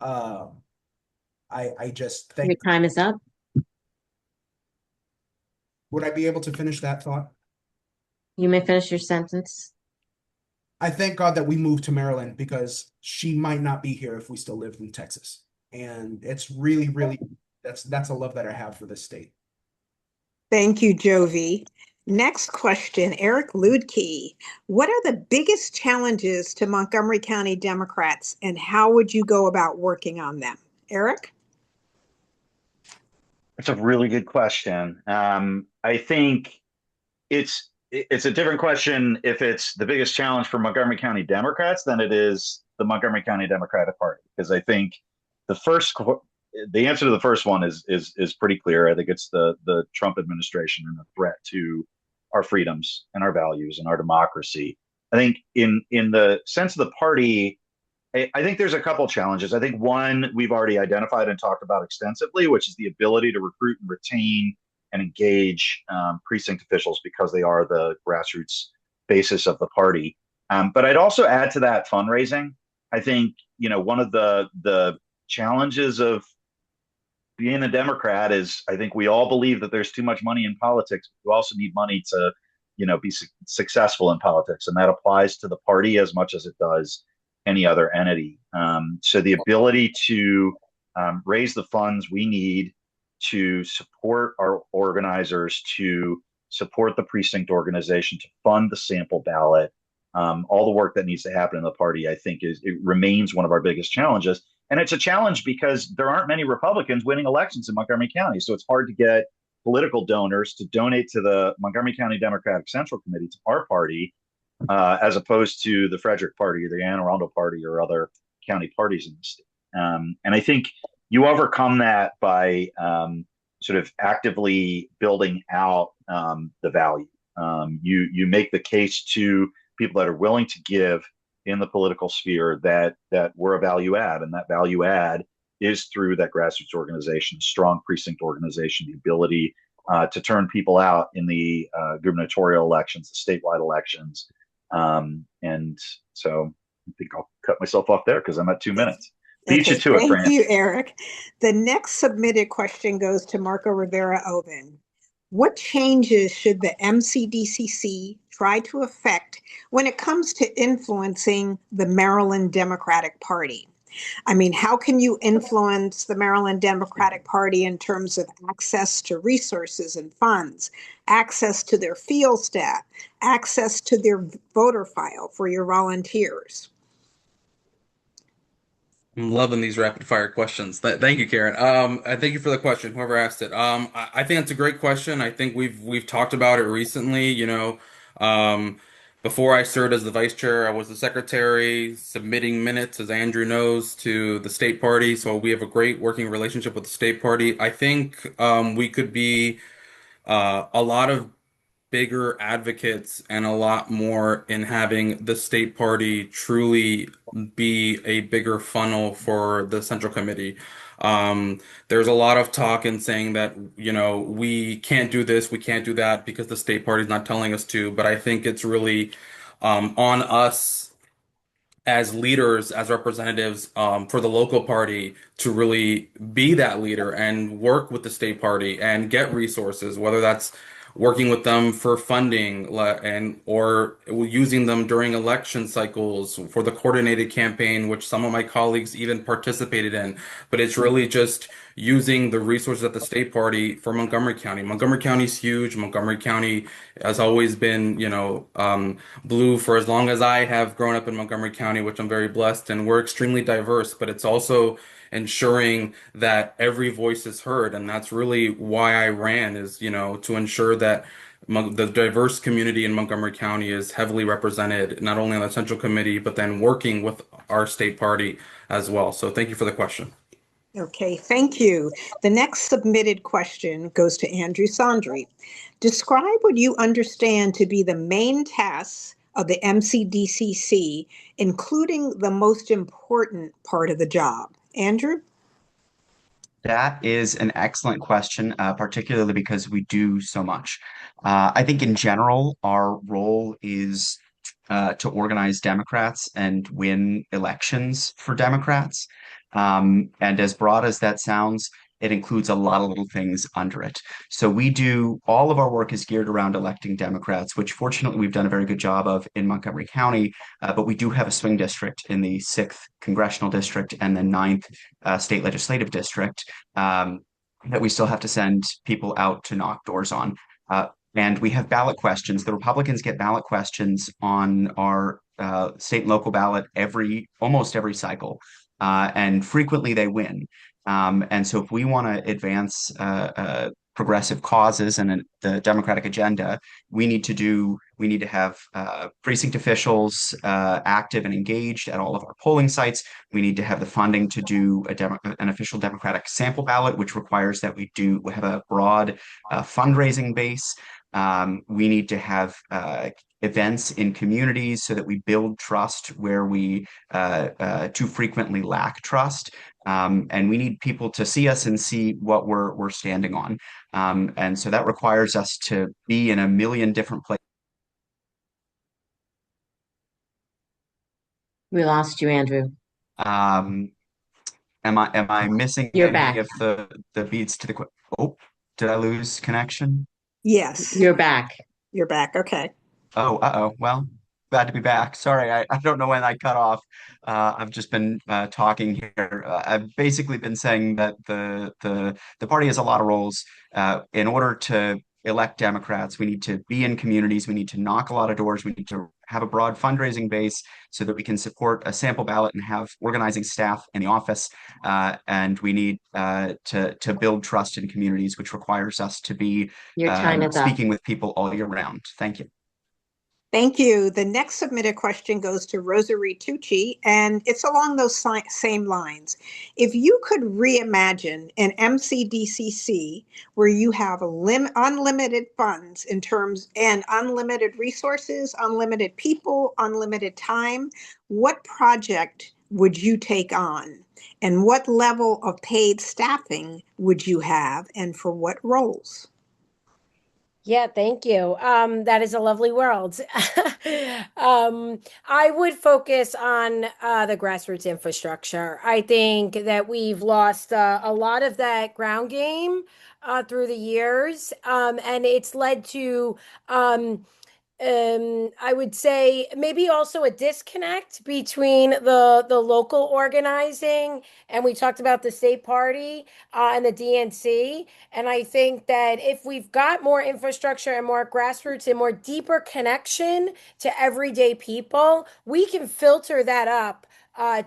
I just think. Your time is up. Would I be able to finish that thought? You may finish your sentence. I thank God that we moved to Maryland because she might not be here if we still lived in Texas. And it's really, really, that's a love that I have for this state. Thank you, Jovi. Next question, Eric Ludke. What are the biggest challenges to Montgomery County Democrats, and how would you go about working on them? Eric? That's a really good question. I think it's a different question if it's the biggest challenge for Montgomery County Democrats than it is the Montgomery County Democratic Party, because I think the answer to the first one is pretty clear. I think it's the Trump administration and the threat to our freedoms and our values and our democracy. I think in the sense of the party, I think there's a couple challenges. I think one we've already identified and talked about extensively, which is the ability to recruit and retain and engage precinct officials because they are the grassroots basis of the party. But I'd also add to that fundraising. I think one of the challenges of being a Democrat is I think we all believe that there's too much money in politics. We also need money to be successful in politics, and that applies to the party as much as it does any other entity. So the ability to raise the funds we need to support our organizers, to support the precinct organization, to fund the sample ballot, all the work that needs to happen in the party, I think it remains one of our biggest challenges. And it's a challenge because there aren't many Republicans winning elections in Montgomery County. So it's hard to get political donors to donate to the Montgomery County Democratic Central Committee, to our party, as opposed to the Frederick Party or the Anne Arundel Party or other county parties in the state. And I think you overcome that by sort of actively building out the value. You make the case to people that are willing to give in the political sphere that we're a value add, and that value add is through that grassroots organization, strong precinct organization, the ability to turn people out in the gubernatorial elections, the statewide elections. And so I think I'll cut myself off there because I'm at 2 minutes. Beat you to it, Fran. Thank you, Eric. The next submitted question goes to Marco Rivera Oven. What changes should the MCDCC try to effect when it comes to influencing the Maryland Democratic Party? I mean, how can you influence the Maryland Democratic Party in terms of access to resources and funds, access to their field staff, access to their voter file for your volunteers? I'm loving these rapid fire questions. Thank you, Karen. And thank you for the question, whoever asked it. I think it's a great question. I think we've talked about it recently. Before I served as the vice chair, I was the secretary, submitting minutes, as Andrew knows, to the state party. So we have a great working relationship with the state party. I think we could be a lot of bigger advocates and a lot more in having the state party truly be a bigger funnel for the central committee. There's a lot of talk and saying that, we can't do this, we can't do that because the state party is not telling us to. But I think it's really on us as leaders, as representatives for the local party to really be that leader and work with the state party and get resources, whether that's working with them for funding or using them during election cycles for the coordinated campaign, which some of my colleagues even participated in. But it's really just using the resources at the state party for Montgomery County. Montgomery County is huge. Montgomery County has always been, blue for as long as I have grown up in Montgomery County, which I'm very blessed, and we're extremely diverse, but it's also ensuring that every voice is heard. And that's really why I ran, is, to ensure that the diverse community in Montgomery County is heavily represented, not only on the central committee, but then working with our state party as well. So thank you for the question. Okay, thank you. The next submitted question goes to Andrew Sondry. Describe what you understand to be the main tasks of the MCDCC, including the most important part of the job. Andrew? That is an excellent question, particularly because we do so much. I think in general, our role is to organize Democrats and win elections for Democrats. And as broad as that sounds, it includes a lot of little things under it. So all of our work is geared around electing Democrats, which fortunately we've done a very good job of in Montgomery County. But we do have a swing district in the 6th congressional district and the 9th state legislative district that we still have to send people out to knock doors on. And we have ballot questions. The Republicans get ballot questions on our state and local ballot almost every cycle. And frequently they win. And so if we want to advance progressive causes and the Democratic agenda, we need to have precinct officials active and engaged at all of our polling sites. We need to have the funding to do an official Democratic sample ballot, which requires that we have a broad fundraising base. We need to have events in communities so that we build trust where we too frequently lack trust. And we need people to see us and see what we're standing on. And so that requires us to be in a million different places. We lost you, Andrew. Am I missing You're any back. of the beats to the oh, did I lose connection? Yes. You're back. You're back. Okay. Oh, well, glad to be back. Sorry, I don't know when I cut off. I've just been talking here. I've basically been saying that the party has a lot of roles. In order to elect Democrats, we need to be in communities. We need to knock a lot of doors. We need to have a broad fundraising base so that we can support a sample ballot and have organizing staff in the office. And we need to build trust in communities, which requires us to be speaking with people all year round. Thank you. Thank you. The next submitted question goes to Rosary Tucci, and it's along those same lines. If you could reimagine an MCDCC where you have unlimited funds and unlimited resources, unlimited people, unlimited time, what project would you take on? And what level of paid staffing would you have, and for what roles? Yeah, thank you. That is a lovely world. I would focus on the grassroots infrastructure. I think that we've lost a lot of that ground game through the years, and it's led to I would say maybe also a disconnect between the local organizing, and we talked about the state party and the DNC. And I think that if we've got more infrastructure and more grassroots and more deeper connection to everyday people, we can filter that up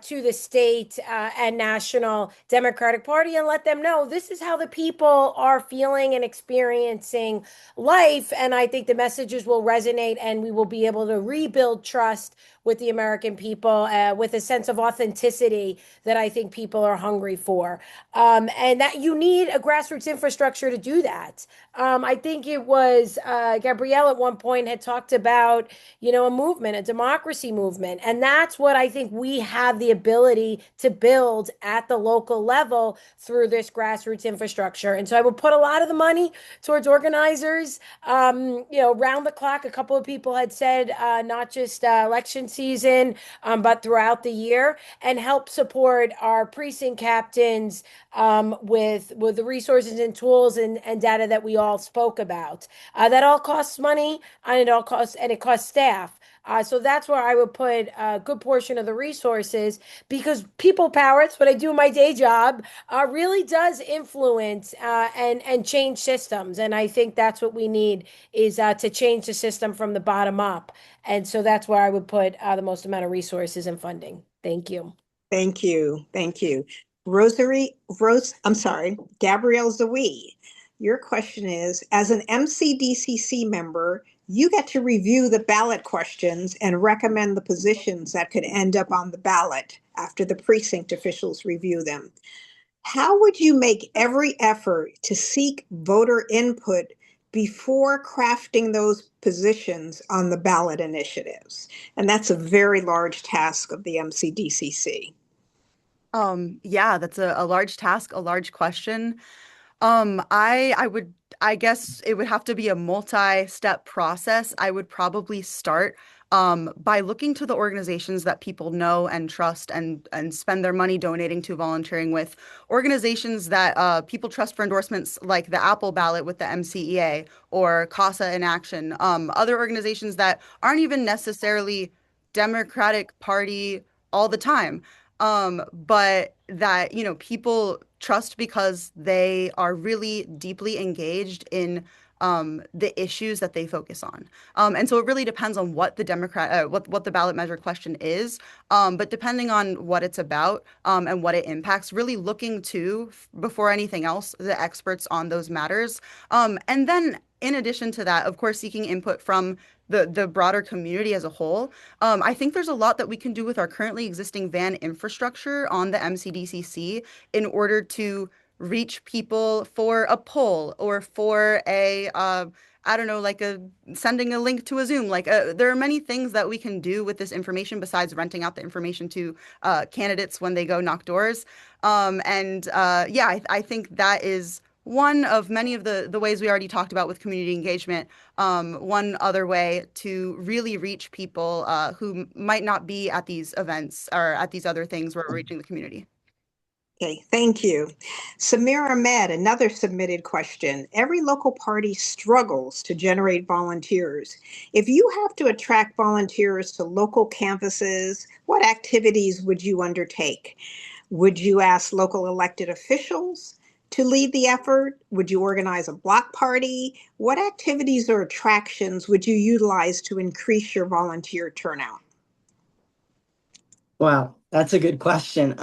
to the state and national Democratic Party and let them know this is how the people are feeling and experiencing life. And I think the messages will resonate and we will be able to rebuild trust with the American people with a sense of authenticity that I think people are hungry for. And that you need a grassroots infrastructure to do that. I think it was Gabrielle at one point had talked about, a movement, a democracy movement. And that's what I think we have the ability to build at the local level through this grassroots infrastructure. And so I would put a lot of the money towards organizers. Round the clock, a couple of people had said not just election season, but throughout the year, and help support our precinct captains with the resources and tools and data that we all spoke about. That all costs money, and it costs staff. So that's where I would put a good portion of the resources, because people power, it's what I do in my day job, really does influence and change systems. And I think that's what we need is to change the system from the bottom up. And so that's where I would put the most amount of resources and funding. Thank you. Thank you. Thank you. Gabrielle Zawi, your question is, as an MCDCC member, you get to review the ballot questions and recommend the positions that could end up on the ballot after the precinct officials review them. How would you make every effort to seek voter input before crafting those positions on the ballot initiatives? And that's a very large task of the MCDCC. Yeah, that's a large task, a large question. I guess it would have to be a multi-step process. I would probably start by looking to the organizations that people know and trust and spend their money donating to, volunteering with, organizations that people trust for endorsements, like the Apple ballot with the MCEA or CASA in Action, other organizations that aren't even necessarily Democratic Party all the time, but that, people trust because they are really deeply engaged in the issues that they focus on. And so it really depends on what what the ballot measure question is. But depending on what it's about and what it impacts, really looking to, before anything else, the experts on those matters. And then in addition to that, of course, seeking input from the broader community as a whole. I think there's a lot that we can do with our currently existing van infrastructure on the MCDCC in order to reach people for a poll or for I don't know, like sending a link to a Zoom. There are many things that we can do with this information besides renting out the information to candidates when they go knock doors. I think that is one of many of the ways we already talked about with community engagement. One other way to really reach people who might not be at these events or at these other things where we're reaching the community. Okay, thank you. Samir Ahmed, another submitted question. Every local party struggles to generate volunteers. If you have to attract volunteers to local canvases, what activities would you undertake? Would you ask local elected officials to lead the effort? Would you organize a block party? What activities or attractions would you utilize to increase your volunteer turnout? Wow, that's a good question.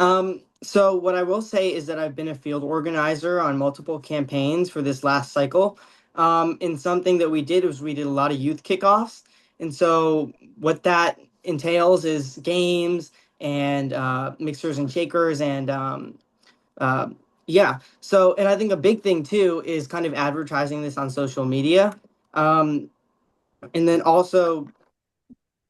So what I will say is that I've been a field organizer on multiple campaigns for this last cycle. And something that we did was we did a lot of youth kickoffs. And so what that entails is games and mixers and shakers and yeah. So, and I think a big thing too is kind of advertising this on social media. And then also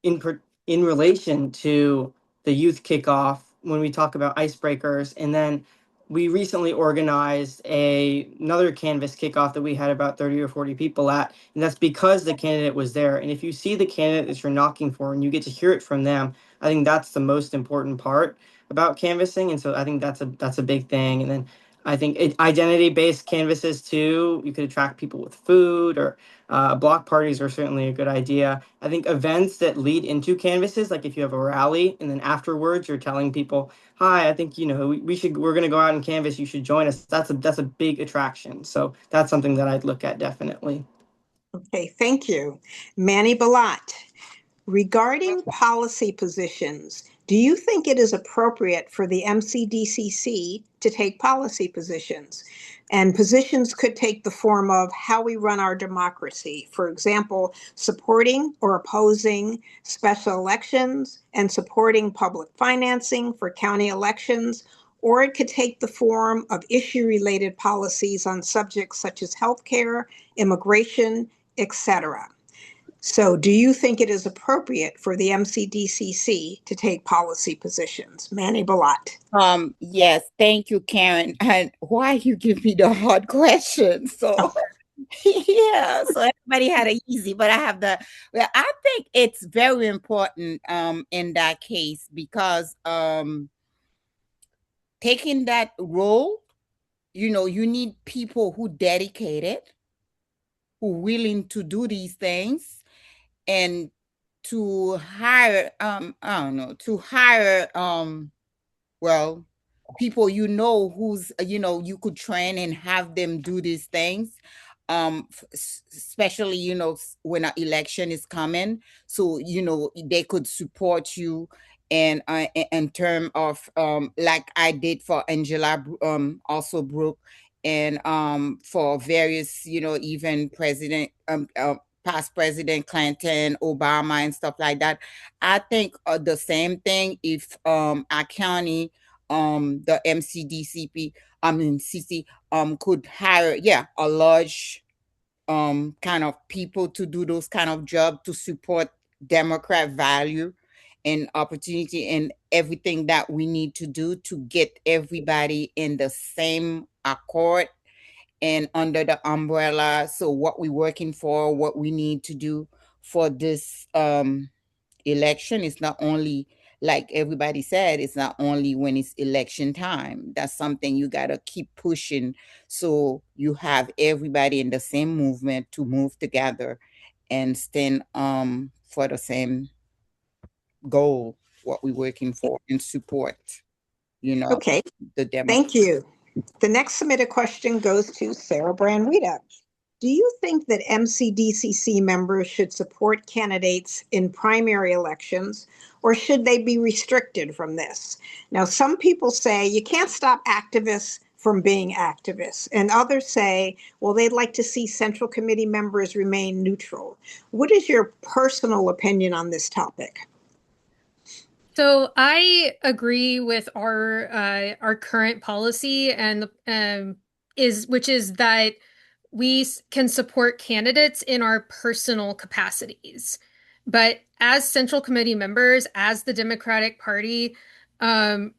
in relation to the youth kickoff, when we talk about icebreakers, and then we recently organized another canvas kickoff that we had about 30 or 40 people at, and that's because the candidate was there. And if you see the candidate that you're knocking for and you get to hear it from them, I think that's the most important part about canvassing. And so I think that's a big thing. And then I think identity-based canvases too. You could attract people with food, or block parties are certainly a good idea. I think events that lead into canvases, like if you have a rally and then afterwards you're telling people, hi, I think, we're going to go out and canvas, you should join us. That's a big attraction. So that's something that I'd look at definitely. Okay, thank you. Manny Balat, regarding policy positions, do you think it is appropriate for the MCDCC to take policy positions? And positions could take the form of how we run our democracy. For example, supporting or opposing special elections and supporting public financing for county elections, or it could take the form of issue-related policies on subjects such as healthcare, immigration, etc. So do you think it is appropriate for the MCDCC to take policy positions? Manny Balat. Yes, thank you, Karen. And why you give me the hard question? So yeah, so everybody had it easy, but I have well, I think it's very important in that case, because taking that role, you need people who dedicated, who willing to do these things, and to hire well, people who's you could train and have them do these things, especially when an election is coming, so they could support you. And in term of like I did for Angela also Brooke, and for various even past President Clinton, Obama, and stuff like that. I think the same thing if our county, the MCDCP, CC, could hire, a large kind of people to do those kind of job, to support Democrat value and opportunity and everything that we need to do to get everybody in the same accord and under the umbrella. So what we're working for, what we need to do for this election is not only, like everybody said, it's not only when it's election time. That's something you got to keep pushing, so you have everybody in the same movement to move together and stand for the same goal, what we're working for, and support, Okay, the Democrats. Thank you. The next submitted question goes to Sarah Brand-Wida. Do you think that MCDCC members should support candidates in primary elections, or should they be restricted from this? Now, some people say you can't stop activists from being activists, and others say, well, they'd like to see Central Committee members remain neutral. What is your personal opinion on this topic? So I agree with our current policy, and which is that we can support candidates in our personal capacities. But as Central Committee members, as the Democratic Party, everyone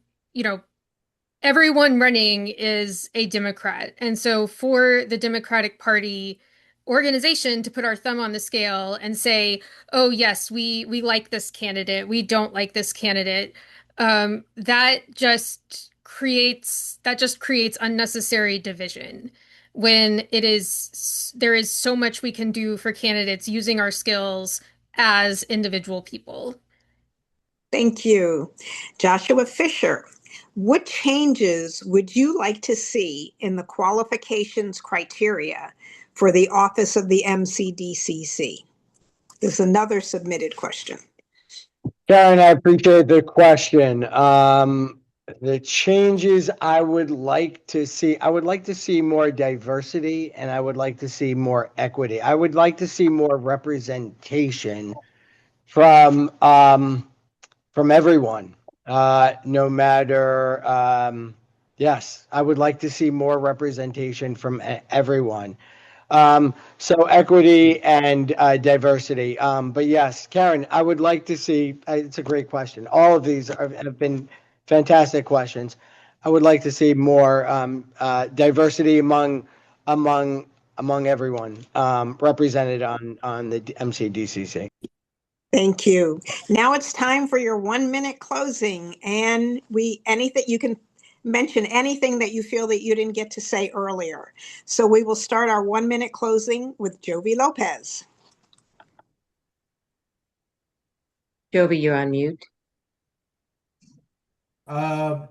running is a Democrat. And so for the Democratic Party organization to put our thumb on the scale and say, oh, yes, we like this candidate, we don't like this candidate, that just creates unnecessary division, when there is so much we can do for candidates using our skills as individual people. Thank you. Joshua Fisher, what changes would you like to see in the qualifications criteria for the office of the MCDCC? There's another submitted question. Karen, I appreciate the question. The changes I would like to see more diversity, and I would like to see more equity. I would like to see more representation from everyone, no matter. Yes, I would like to see more representation from everyone. So equity and diversity. But yes, Karen, I would like to see, it's a great question. All of these have been fantastic questions. I would like to see more diversity among everyone represented on the MCDCC. Thank you. Now it's time for your 1 minute closing, and anything you can mention, anything that you feel that you didn't get to say earlier. So we will start our 1 minute closing with Jovi Lopez. Jovi, you're on mute.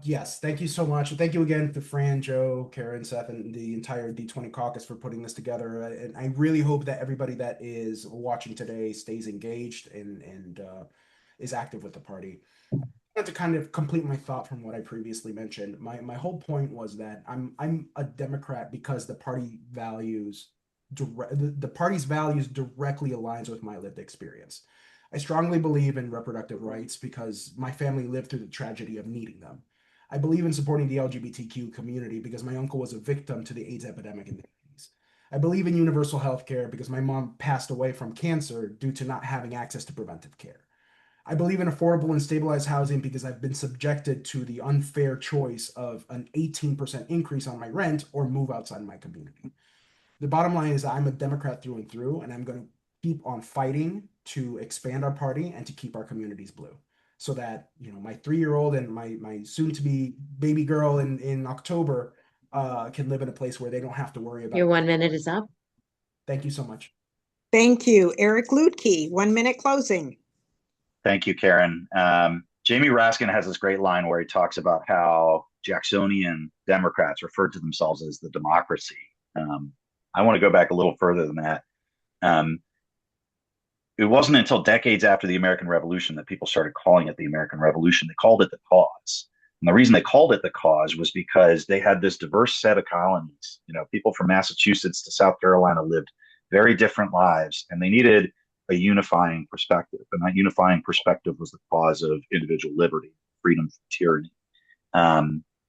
Yes, thank you so much. Thank you again to Fran, Joe, Karen, Seth, and the entire D20 caucus for putting this together. And I really hope that everybody that is watching today stays engaged and is active with the party. And to kind of complete my thought from what I previously mentioned, my whole point was that I'm a Democrat because the party's values directly aligns with my lived experience. I strongly believe in reproductive rights because my family lived through the tragedy of needing them. I believe in supporting the LGBTQ community because my uncle was a victim to the AIDS epidemic in the 80s. I believe in universal health care because my mom passed away from cancer due to not having access to preventive care. I believe in affordable and stabilized housing because I've been subjected to the unfair choice of an 18% increase on my rent or move outside my community. The bottom line is that I'm a Democrat through and through, and I'm going to keep on fighting to expand our party and to keep our communities blue so that, my 3-year-old and my soon-to-be baby girl in October can live in a place where they don't have to worry about. Your 1 minute is up. Thank you so much. Thank you. Eric Lutke, 1 minute closing. Thank you, Karen. Jamie Raskin has this great line where he talks about how Jacksonian Democrats referred to themselves as the democracy. I want to go back a little further than that. It wasn't until decades after the American Revolution that people started calling it the American Revolution. They called it the cause. And the reason they called it the cause was because they had this diverse set of colonies. People from Massachusetts to South Carolina lived very different lives, and they needed a unifying perspective. And that unifying perspective was the cause of individual liberty, freedom from tyranny.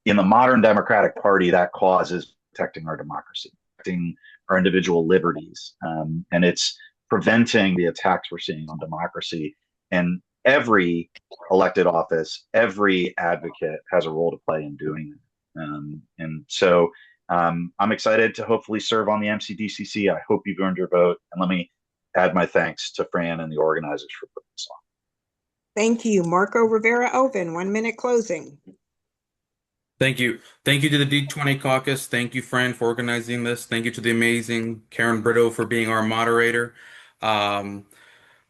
In the modern Democratic Party, that cause is protecting our democracy, protecting our individual liberties. And it's preventing the attacks we're seeing on democracy. And every elected office, every advocate has a role to play in doing that. And so I'm excited to hopefully serve on the MCDCC. I hope you've earned your vote. And let me add my thanks to Fran and the organizers for putting this on. Thank you. Marco Rivera Oven, 1 minute closing. Thank you. Thank you to the D20 caucus. Thank you, Fran, for organizing this. Thank you to the amazing Karen Britto for being our moderator.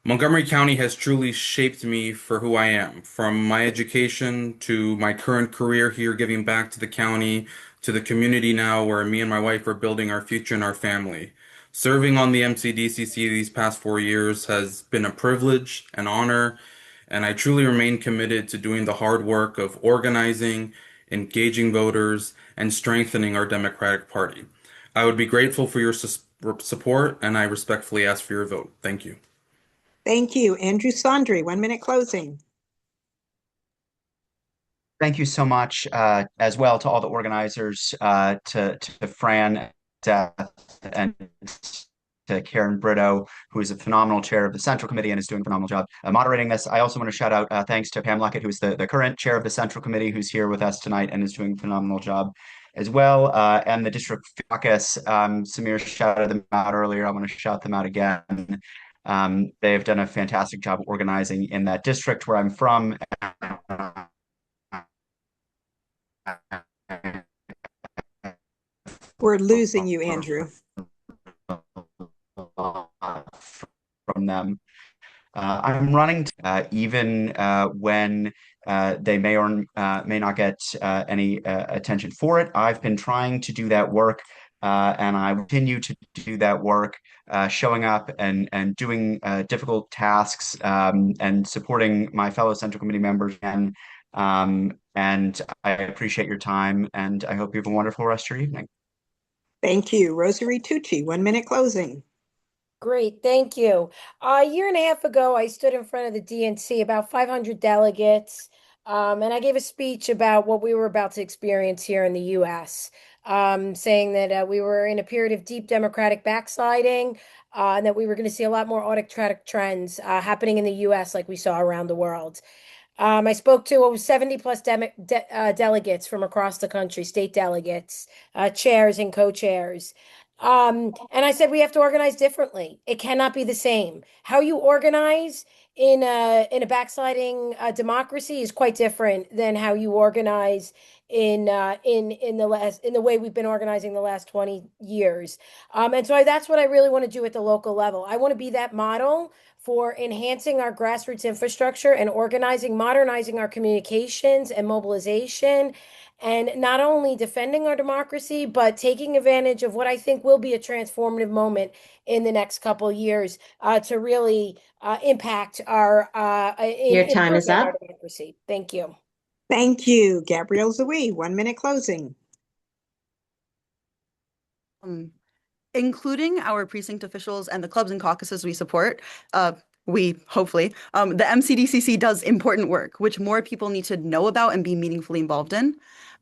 Montgomery County has truly shaped me for who I am, from my education to my current career here, giving back to the county, to the community now where me and my wife are building our future and our family. Serving on the MCDCC these past 4 years has been a privilege, an honor, and I truly remain committed to doing the hard work of organizing, engaging voters, and strengthening our Democratic Party. I would be grateful for your support, and I respectfully ask for your vote. Thank you. Thank you. Andrew Sondry, 1 minute closing. Thank you so much, as well, to all the organizers, to Fran, and to Karen Britto, who is a phenomenal chair of the Central Committee and is doing a phenomenal job moderating this. I also want to shout out thanks to Pam Luckett, who is the current chair of the Central Committee, who's here with us tonight and is doing a phenomenal job as well. And the District Caucus, Samir shouted them out earlier. I want to shout them out again. They have done a fantastic job organizing in that district where I'm from. We're losing you, Andrew. From them. I'm running even when they may or may not get any attention for it. I've been trying to do that work, and I continue to do that work, showing up and doing difficult tasks, and supporting my fellow Central Committee members. And I appreciate your time, and I hope you have a wonderful rest of your evening. Thank you. Rosary Tucci, 1 minute closing. Great, thank you. A year and a half ago, I stood in front of the DNC, about 500 delegates, and I gave a speech about what we were about to experience here in the U.S., saying that we were in a period of deep democratic backsliding, and that we were going to see a lot more autocratic trends happening in the U.S. like we saw around the world. I spoke to over 70 plus delegates from across the country, state delegates, chairs and co-chairs. And I said, we have to organize differently. It cannot be the same. How you organize in a backsliding democracy is quite different than how you organize in the way we've been organizing the last 20 years. And so that's what I really want to do at the local level. I want to be that model for enhancing our grassroots infrastructure and organizing, modernizing our communications and mobilization, and not only defending our democracy, but taking advantage of what I think will be a transformative moment in the next couple of years to really impact our Your time is up. our democracy. Thank you. Thank you, Gabrielle Zouy. 1 minute closing. Including our precinct officials and the clubs and caucuses we support, we hopefully, the MCDCC does important work, which more people need to know about and be meaningfully involved in.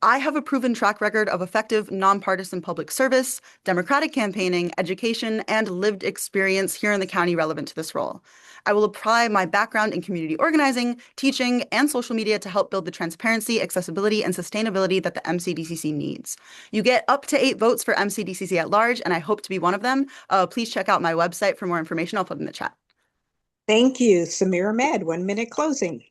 I have a proven track record of effective, nonpartisan public service, democratic campaigning, education, and lived experience here in the county relevant to this role. I will apply my background in community organizing, teaching, and social media to help build the transparency, accessibility, and sustainability that the MCDCC needs. You get up to 8 votes for MCDCC at large, and I hope to be one of them. Please check out my website for more information. I'll put it in the chat. Thank you, Samir Ahmed. 1 minute closing.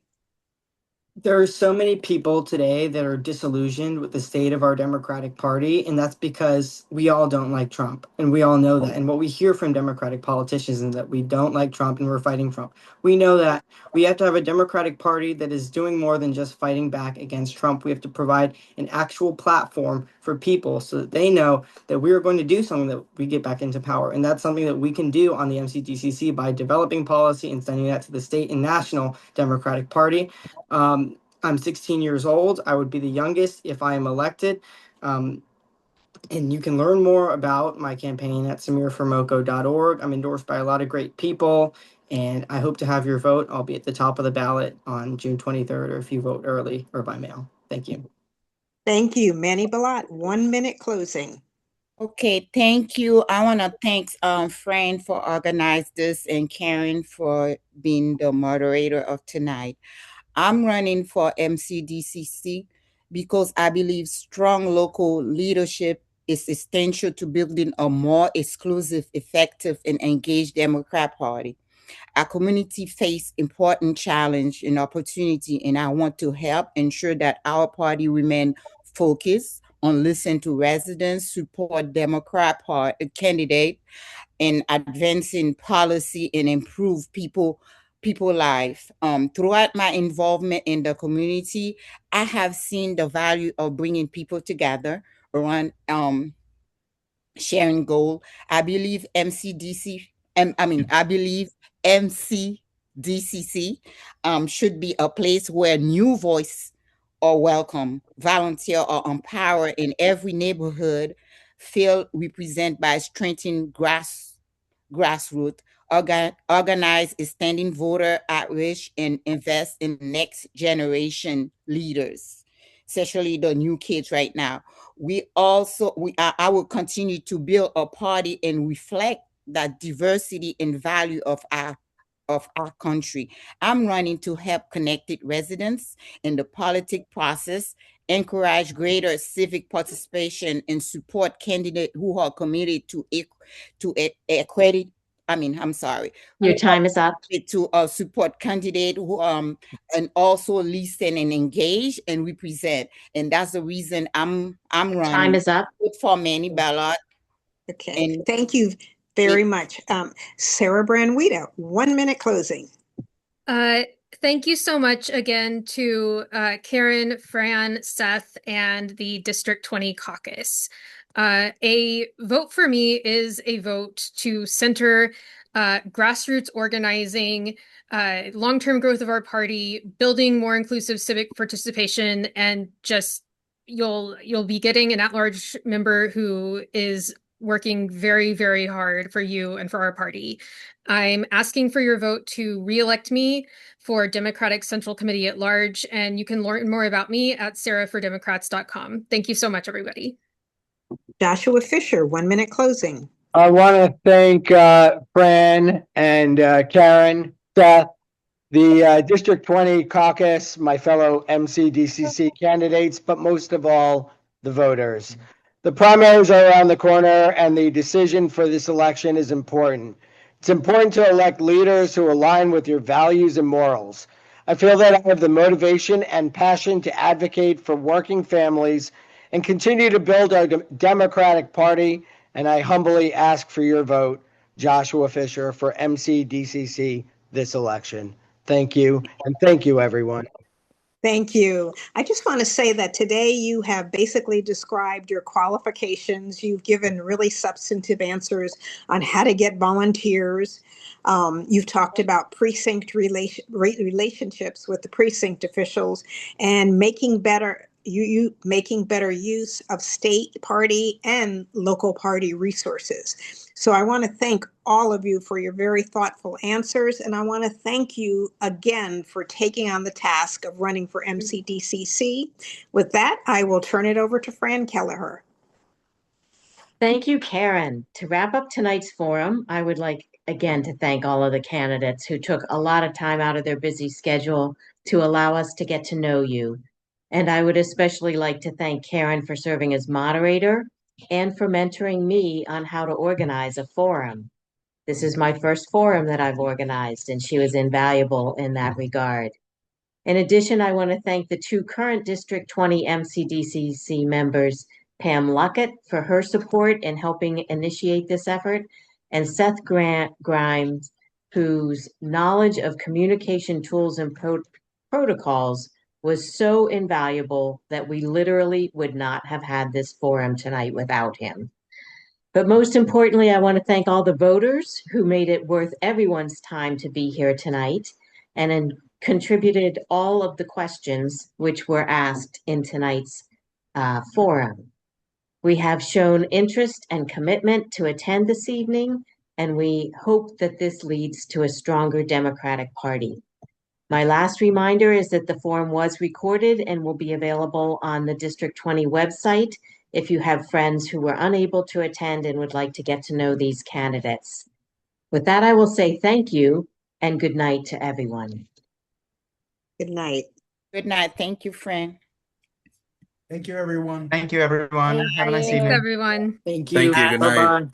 There are so many people today that are disillusioned with the state of our Democratic Party, and that's because we all don't like Trump, and we all know that. And what we hear from Democratic politicians is that we don't like Trump and we're fighting Trump. We know that. We have to have a Democratic Party that is doing more than just fighting back against Trump. We have to provide an actual platform for people so that they know that we are going to do something that we get back into power. And that's something that we can do on the MCDCC by developing policy and sending that to the state and national Democratic Party. I'm 16 years old. I would be the youngest if I am elected. And you can learn more about my campaign at samirformoco.org. I'm endorsed by a lot of great people, and I hope to have your vote. I'll be at the top of the ballot on June 23rd, or if you vote early or by mail. Thank you. Thank you, Manny Balat. 1 minute closing. Okay, thank you. I want to thank Fran for organizing this and Karen for being the moderator of tonight. I'm running for MCDCC because I believe strong local leadership is essential to building a more exclusive, effective, and engaged Democrat Party. Our community face important challenge and opportunity, and I want to help ensure that our party remain focused on listen to residents, support Democrat candidate, and advancing policy and improve people life. Throughout my involvement in the community, I have seen the value of bringing people together around sharing goal. I believe MCDCC should be a place where new voice or welcome, volunteer or empower in every neighborhood, feel represented by strengthened grassroots, organize a standing voter outreach, and invest in next generation leaders, especially the new kids right now. I will continue to build a party and reflect that diversity and value of our country. I'm running to help connected residents in the politic process, encourage greater civic participation, and support candidates who are committed to equity. Your time is up. To support candidates who and also listen and engage and represent. And that's the reason I'm running. Time is up. Good for Manny Ballot. Okay, and thank you very much. Sarah Branwita, 1 minute closing. Thank you so much again to Karen, Fran, Seth, and the District 20 Caucus. A vote for me is a vote to center grassroots organizing, long-term growth of our party, building more inclusive civic participation, and just you'll be getting an at-large member who is working very, very hard for you and for our party. I'm asking for your vote to re-elect me for Democratic Central Committee at large, and you can learn more about me at sarahfordemocrats.com. Thank you so much, everybody. Joshua Fisher, 1 minute closing. I want to thank Fran and Karen, Seth, the District 20 caucus, my fellow MCDCC candidates, but most of all, the voters. The primaries are around the corner, and the decision for this election is important. It's important to elect leaders who align with your values and morals. I feel that I have the motivation and passion to advocate for working families and continue to build our Democratic Party, and I humbly ask for your vote, Joshua Fisher, for MCDCC this election. Thank you, and thank you, everyone. Thank you. I just want to say that today you have basically described your qualifications. You've given really substantive answers on how to get volunteers. You've talked about precinct relationships with the precinct officials and making better making better use of state party and local party resources. So I want to thank all of you for your very thoughtful answers, and I want to thank you again for taking on the task of running for MCDCC. With that, I will turn it over to Fran Kelleher. Thank you, Karen. To wrap up tonight's forum, I would like again to thank all of the candidates who took a lot of time out of their busy schedule to allow us to get to know you. And I would especially like to thank Karen for serving as moderator and for mentoring me on how to organize a forum. This is my first forum that I've organized, and she was invaluable in that regard. In addition, I want to thank the two current District 20 MCDCC members, Pam Luckett for her support in helping initiate this effort, and Seth Grimes, whose knowledge of communication tools and protocols was so invaluable that we literally would not have had this forum tonight without him. But most importantly, I want to thank all the voters who made it worth everyone's time to be here tonight and contributed all of the questions which were asked in tonight's forum. We have shown interest and commitment to attend this evening, and we hope that this leads to a stronger Democratic Party. My last reminder is that the forum was recorded and will be available on the District 20 website if you have friends who were unable to attend and would like to get to know these candidates. With that, I will say thank you and good night to everyone. Good night. Good night. Thank you, Fran. Thank you, everyone. Thank you, everyone. Thank Have a nice you. evening. Thanks, everyone. Thank you. Thank you. Good night. Bye-bye.